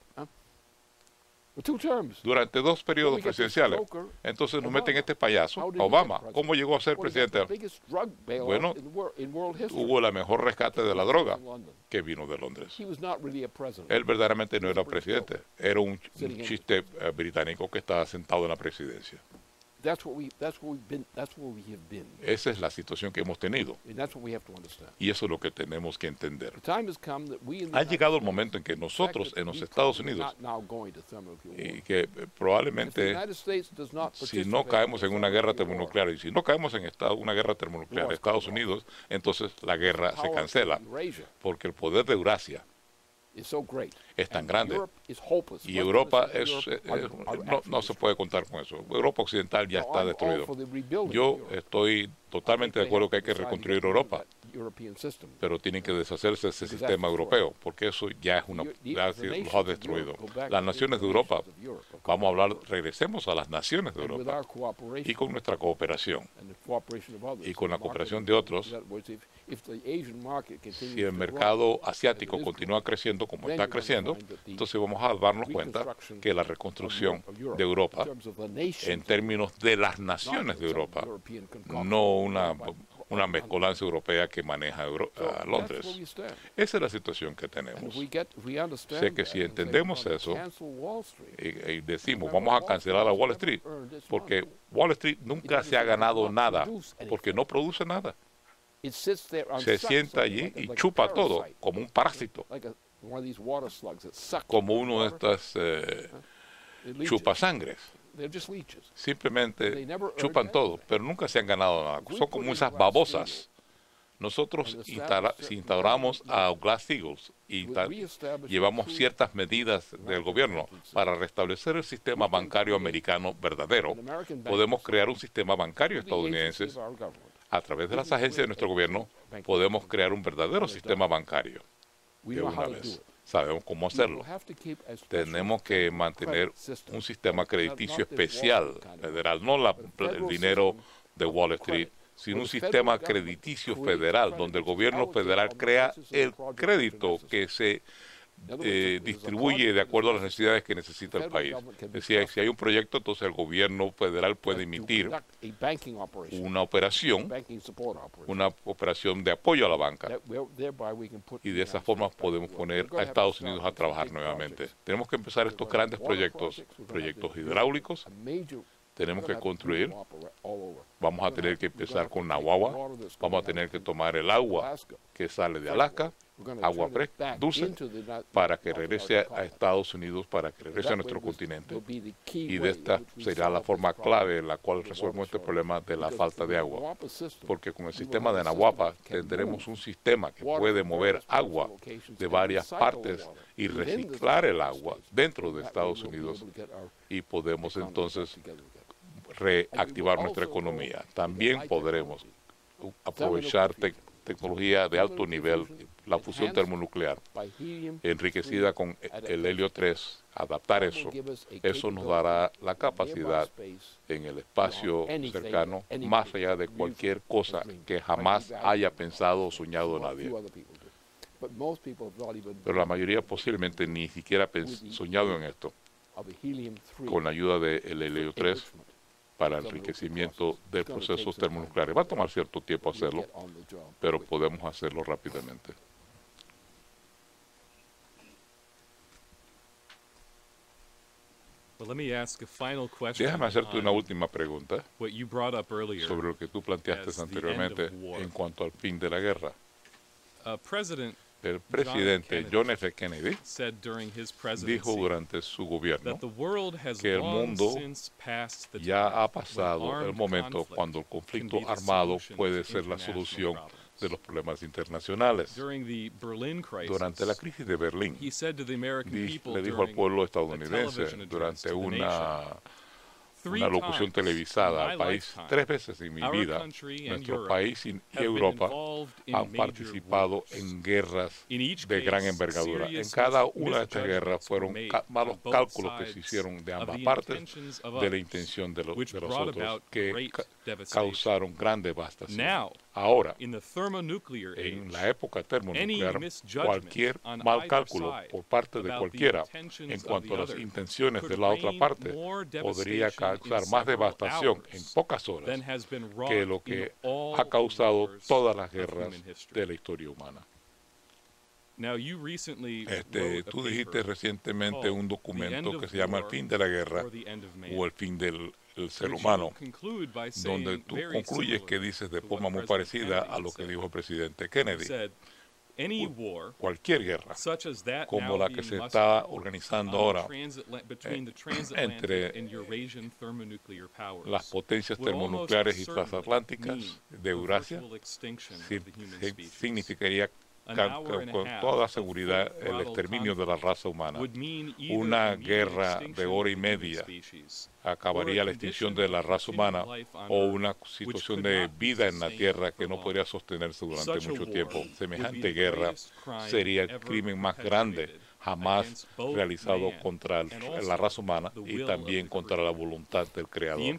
Durante 2 periodos presidenciales. Entonces nos meten este payaso, Obama. ¿Cómo llegó a ser presidente? Bueno, hubo la mejor rescate de la droga que vino de Londres. Él verdaderamente no era presidente, era un chiste británico que estaba sentado en la presidencia. Esa es la situación que hemos tenido. Y eso es lo que tenemos que entender. Ha llegado el momento en que nosotros, en los Estados Unidos, y que probablemente si no caemos en una guerra termonuclear, y si no caemos en una guerra termonuclear de Estados Unidos, entonces la guerra se cancela, porque el poder de Eurasia es tan grande y Europa no se puede contar con eso. Europa occidental ya está destruido. Yo estoy totalmente de acuerdo que hay que reconstruir Europa, pero tienen que deshacerse de ese sistema europeo, porque eso ya es los ha destruido. Las naciones de Europa, vamos a hablar, regresemos a las naciones de Europa y con nuestra cooperación y con la cooperación de otros. Si el mercado asiático continúa creciendo como está creciendo, entonces vamos a darnos cuenta que la reconstrucción de Europa, en términos de las naciones de Europa, no una mezcolanza europea que maneja a Londres. Esa es la situación que tenemos. Sé que si entendemos eso y decimos, vamos a cancelar a Wall Street, porque Wall Street nunca se ha ganado nada, porque no produce nada. Se sienta allí y chupa todo, como un parásito, como uno de estas chupasangres. Simplemente chupan todo, pero nunca se han ganado nada. Son como esas babosas. Nosotros si instauramos a Glass-Steagall y llevamos ciertas medidas del gobierno para restablecer el sistema bancario americano verdadero, podemos crear un sistema bancario estadounidense. A través de las agencias de nuestro gobierno podemos crear un verdadero sistema bancario de una vez. Sabemos cómo hacerlo. Tenemos que mantener un sistema crediticio especial, federal, no el dinero de Wall Street, sino un sistema crediticio federal, donde el gobierno federal crea el crédito que se distribuye de acuerdo a las necesidades que necesita el país. Es decir, si hay un proyecto, entonces el gobierno federal puede emitir una operación de apoyo a la banca, y de esa forma podemos poner a Estados Unidos a trabajar nuevamente. Tenemos que empezar estos grandes proyectos hidráulicos. Tenemos que construir, vamos a tener que empezar con Nawawa, vamos a tener que tomar el agua que sale de Alaska, agua dulce, para que regrese a Estados Unidos, para que regrese a nuestro continente. Y de esta será la forma clave en la cual resolvemos este problema de la falta de agua. Porque con el sistema de Nahuapa tendremos un sistema que puede mover agua de varias partes y reciclar el agua dentro de Estados Unidos, y podemos entonces reactivar nuestra economía. También podremos aprovechar tecnología de alto nivel, la fusión termonuclear, enriquecida con el helio 3, adaptar eso nos dará la capacidad en el espacio cercano, más allá de cualquier cosa que jamás haya pensado o soñado nadie. Pero la mayoría posiblemente ni siquiera ha soñado en esto, con la ayuda del helio 3 para el enriquecimiento del proceso termonuclear. Va a tomar cierto tiempo hacerlo, pero podemos hacerlo rápidamente. Déjame hacerte una última pregunta sobre lo que tú planteaste anteriormente en cuanto al fin de la guerra. El presidente John F. Kennedy dijo durante su gobierno que el mundo ya ha pasado el momento cuando el conflicto armado puede ser la solución de los problemas internacionales. Durante la crisis de Berlín, le dijo al pueblo estadounidense durante una locución televisada al país: 3 veces en mi vida, nuestro país y Europa han participado en guerras de gran envergadura. En cada una de estas guerras fueron malos cálculos que se hicieron de ambas partes de la intención de los otros, que causaron gran devastación. Ahora, en la época termonuclear, cualquier mal cálculo por parte de cualquiera en cuanto a las intenciones de la otra parte podría causar más devastación en pocas horas que lo que ha causado todas las guerras de la historia humana. Tú dijiste recientemente un documento que se llama El fin de la guerra o El fin del ser humano, donde tú concluyes que dices de forma muy parecida a lo que dijo el presidente Kennedy. Cualquier guerra, como la que se está organizando ahora entre las potencias termonucleares y transatlánticas de Eurasia, significaría con toda seguridad el exterminio de la raza humana. Una guerra de hora y media acabaría la extinción de la raza humana, o una situación de vida en la Tierra que no podría sostenerse durante mucho tiempo. Semejante guerra sería el crimen más grande jamás realizado contra la raza humana y también contra la voluntad del Creador.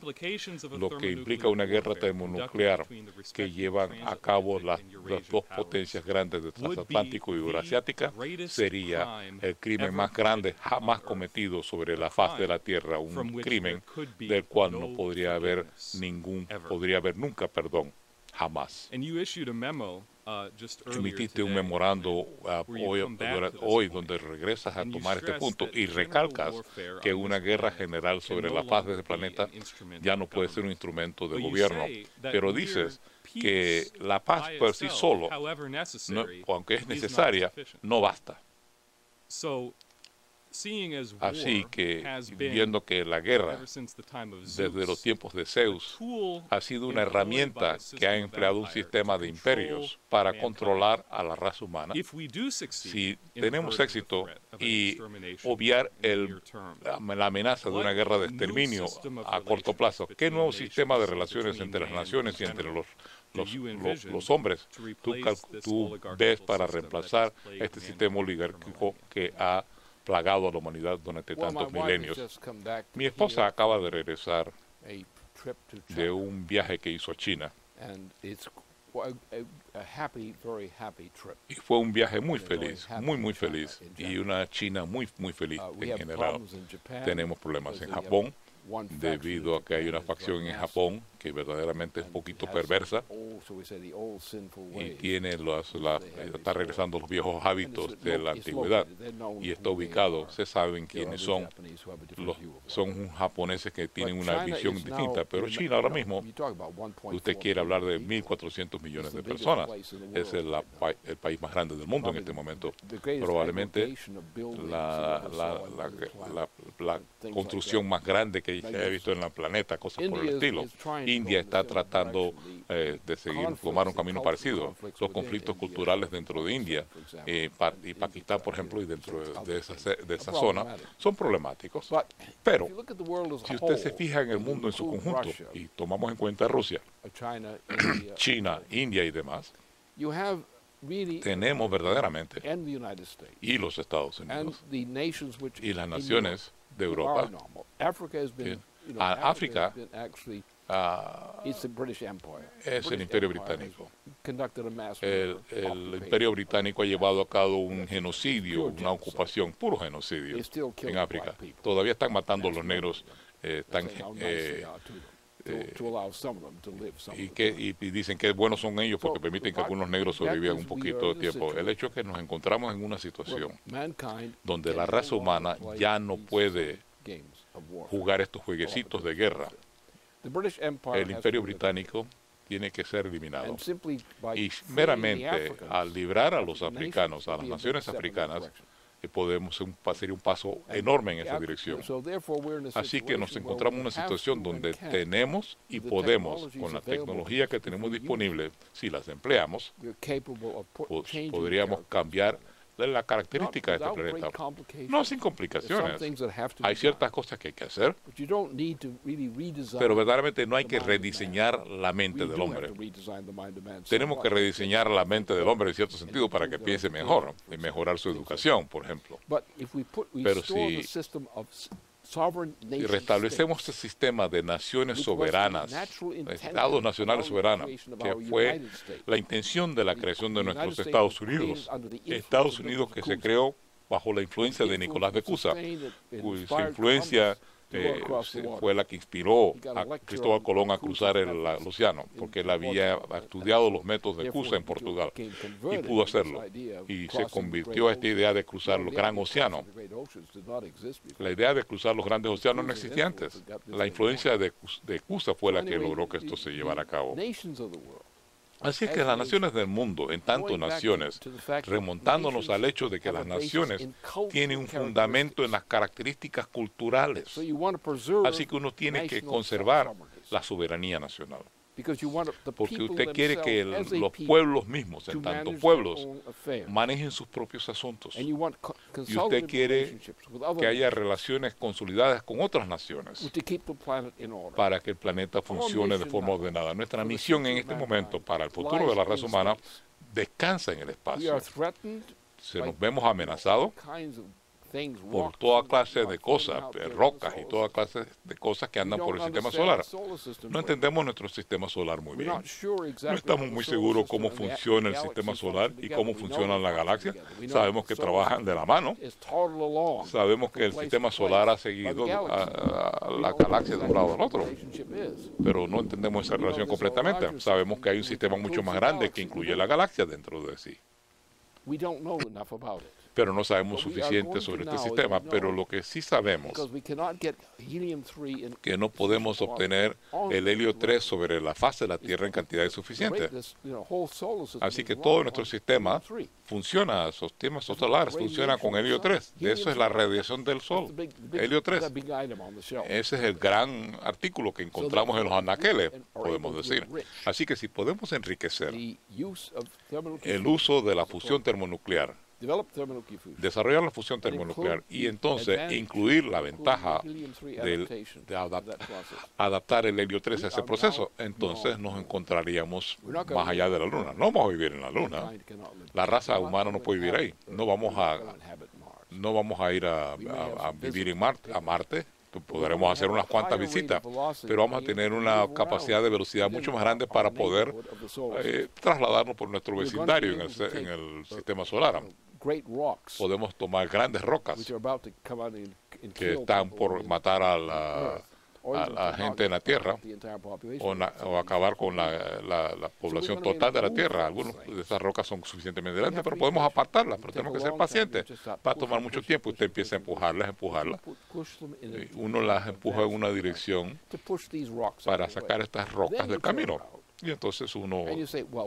Lo que implica una guerra termonuclear que llevan a cabo las 2 potencias grandes de transatlántico y eurasiática sería el crimen más grande jamás cometido sobre la faz de la Tierra, un crimen del cual no podría haber nunca perdón, jamás. Emitiste un memorando hoy donde regresas a tomar este punto y recalcas que una guerra general sobre la faz de este planeta ya no puede ser un instrumento de gobierno, pero dices que la paz por sí solo, aunque es necesaria, no basta. Así que, viendo que la guerra, desde los tiempos de Zeus, ha sido una herramienta que ha empleado un sistema de imperios para controlar a la raza humana, si tenemos éxito y obviar la amenaza de una guerra de exterminio a corto plazo, ¿qué nuevo sistema de relaciones entre las naciones y entre los hombres tú ves para reemplazar este sistema oligárquico que ha plagado a la humanidad durante tantos milenios? Mi esposa acaba de regresar de un viaje que hizo a China, y fue un viaje muy feliz, muy feliz, y una China muy feliz en general. Tenemos problemas en Japón debido a que hay una facción en Japón que verdaderamente es un poquito perversa y tiene está regresando los viejos hábitos de la antigüedad y está ubicado, se saben quiénes son, son japoneses que tienen una visión distinta, pero China ahora mismo, usted quiere hablar de 1.400 millones de personas, es el país más grande del mundo en este momento, probablemente la construcción más grande que se haya visto en el planeta, cosas por el estilo. India está tratando de tomar un camino parecido. Los conflictos culturales dentro de India y Pakistán, por ejemplo, y dentro de esa zona, son problemáticos. Pero si usted se fija en el mundo en su conjunto y tomamos en cuenta Rusia, China, India y demás, tenemos verdaderamente, y los Estados Unidos, y las naciones de Europa, África es el Imperio Británico. El Imperio Británico ha llevado a cabo un genocidio, una ocupación, puro genocidio en África. Todavía están matando a los negros, y dicen que buenos son ellos porque permiten que algunos negros sobrevivan un poquito de tiempo. El hecho es que nos encontramos en una situación donde la raza humana ya no puede jugar estos jueguecitos de guerra. El Imperio Británico tiene que ser eliminado. Y meramente al librar a los africanos, a las naciones africanas, podemos hacer un paso enorme en esa dirección. Así que nos encontramos en una situación donde tenemos y podemos, con la tecnología que tenemos disponible, si las empleamos, podríamos cambiar la característica de este planeta. No sin complicaciones. Hay ciertas cosas que hay que hacer, pero verdaderamente no hay que rediseñar la mente del hombre. Tenemos que rediseñar la mente del hombre en cierto sentido para que piense mejor y mejorar su educación, por ejemplo. Pero si restablecemos el sistema de naciones soberanas, estados nacionales soberanos, que fue la intención de la creación de nuestros Estados Unidos que se creó bajo la influencia de Nicolás de Cusa, cuya influencia fue la que inspiró a Cristóbal Colón a cruzar el océano, porque él había estudiado los métodos de Cusa en Portugal y pudo hacerlo. Y se convirtió a esta idea de cruzar el gran océano. La idea de cruzar los grandes océanos no existía antes. La influencia de Cusa fue la que logró que esto se llevara a cabo. Así es que las naciones del mundo, en tanto naciones, remontándonos al hecho de que las naciones tienen un fundamento en las características culturales. Así que uno tiene que conservar la soberanía nacional. Porque usted quiere que los pueblos mismos, en tanto pueblos, manejen sus propios asuntos. Y usted quiere que haya relaciones consolidadas con otras naciones para que el planeta funcione de forma ordenada. Nuestra misión en este momento para el futuro de la raza humana descansa en el espacio. Se nos vemos amenazados por toda clase de cosas, rocas y toda clase de cosas que andan por el sistema solar. No entendemos nuestro sistema solar muy bien. No estamos muy seguros cómo funciona el sistema solar y cómo funcionan las galaxias. Sabemos que trabajan de la mano. Sabemos que el sistema solar ha seguido a la galaxia de un lado al otro. Pero no entendemos esa relación completamente. Sabemos que hay un sistema mucho más grande que incluye la galaxia dentro de sí. Pero no sabemos suficiente sobre este sistema. Pero lo que sí sabemos que no podemos obtener el helio 3 sobre la faz de la Tierra en cantidades suficientes. Así que todo nuestro sistema funciona, los sistemas solares funcionan con helio 3. De eso es la radiación del Sol, helio 3. Ese es el gran artículo que encontramos en los anaqueles, podemos decir. Así que si podemos enriquecer el uso de la fusión termonuclear, desarrollar la fusión termonuclear y entonces incluir la ventaja de adaptar el helio 3 a ese proceso, entonces nos encontraríamos más allá de la Luna. No vamos a vivir en la Luna. La raza humana no puede vivir ahí. No vamos a ir a vivir a Marte. Podremos hacer unas cuantas visitas, pero vamos a tener una capacidad de velocidad mucho más grande para poder trasladarnos por nuestro vecindario en el sistema solar. Podemos tomar grandes rocas que están por matar a a gente en la Tierra o acabar con la población total de la Tierra. Algunas de esas rocas son suficientemente grandes, pero podemos apartarlas, pero tenemos que ser pacientes. Va a tomar mucho tiempo. Usted empieza a empujarlas. Uno las empuja en una dirección para sacar estas rocas del camino. Y entonces uno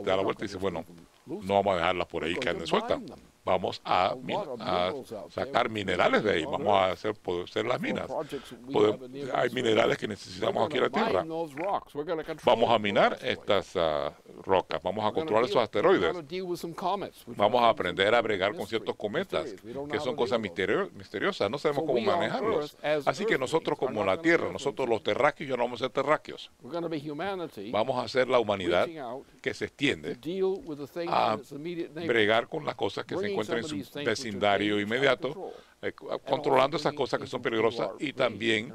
da la vuelta y dice, bueno, no vamos a dejarlas por ahí que anden sueltas. Vamos a sacar minerales de ahí, vamos a poder hacer las minas. Hay minerales que necesitamos aquí en la Tierra. Vamos a minar estas rocas, vamos a controlar esos asteroides. Vamos a aprender a bregar con ciertos cometas, que son cosas misteriosas, no sabemos cómo manejarlos. Así que nosotros como la Tierra, nosotros los terráqueos ya no vamos a ser terráqueos. Vamos a ser la humanidad que se extiende a bregar con las cosas que se encuentran en su vecindario inmediato, controlando esas cosas que son peligrosas y también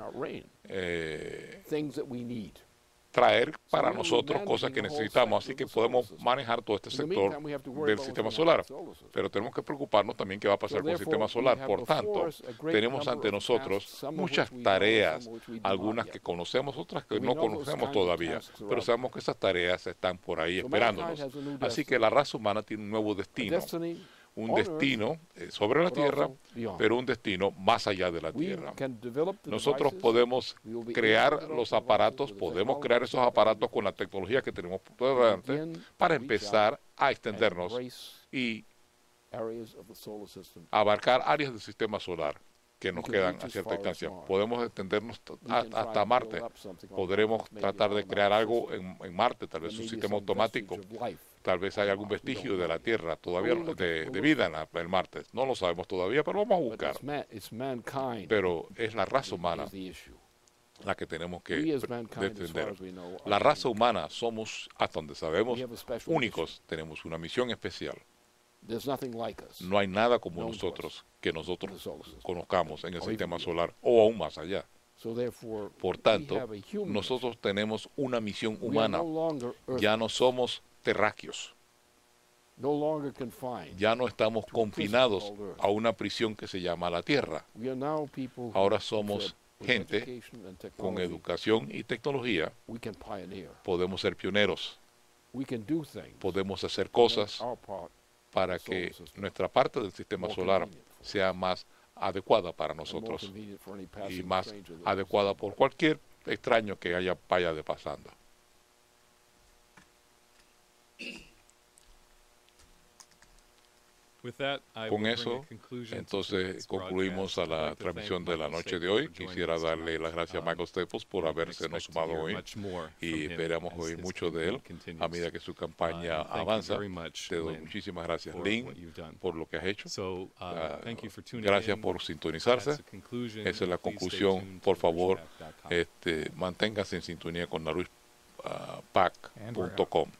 traer para nosotros cosas que necesitamos. Así que podemos manejar todo este sector del sistema solar. Pero tenemos que preocuparnos también qué va a pasar con el sistema solar. Por tanto, tenemos ante nosotros muchas tareas, algunas que conocemos, otras que no conocemos todavía, pero sabemos que esas tareas están por ahí esperándonos. Así que la raza humana tiene un nuevo destino. Un destino sobre la Tierra, pero un destino más allá de la Tierra. Nosotros podemos crear los aparatos, podemos crear esos aparatos con la tecnología que tenemos por delante para empezar a extendernos y abarcar áreas del sistema solar que nos quedan a cierta distancia. Podemos extendernos hasta Marte. Podremos tratar de crear algo en Marte, tal vez un sistema automático. Tal vez hay algún vestigio de la Tierra todavía, de vida en el Marte. No lo sabemos todavía, pero vamos a buscar. Pero es la raza humana la que tenemos que defender. La raza humana somos, hasta donde sabemos, únicos. Tenemos una misión especial. No hay nada como nosotros que nosotros conozcamos en el sistema solar o aún más allá. Por tanto, nosotros tenemos una misión humana. Ya no somos terráqueos. Ya no estamos confinados a una prisión que se llama la Tierra. Ahora somos gente con educación y tecnología. Podemos ser pioneros. Podemos hacer cosas para que nuestra parte del sistema solar sea más adecuada para nosotros y más adecuada por cualquier extraño que vaya de pasando. Con eso, entonces concluimos a la transmisión de la noche de hoy. Quisiera darle las gracias a Michael Staples por haberse nos sumado hoy y esperamos oír mucho de él a medida que su campaña avanza. Te doy muchísimas gracias, Lynn, por lo que has hecho. Gracias por sintonizarse. Esa es la conclusión. Por favor, manténgase en sintonía con naruishpac.com.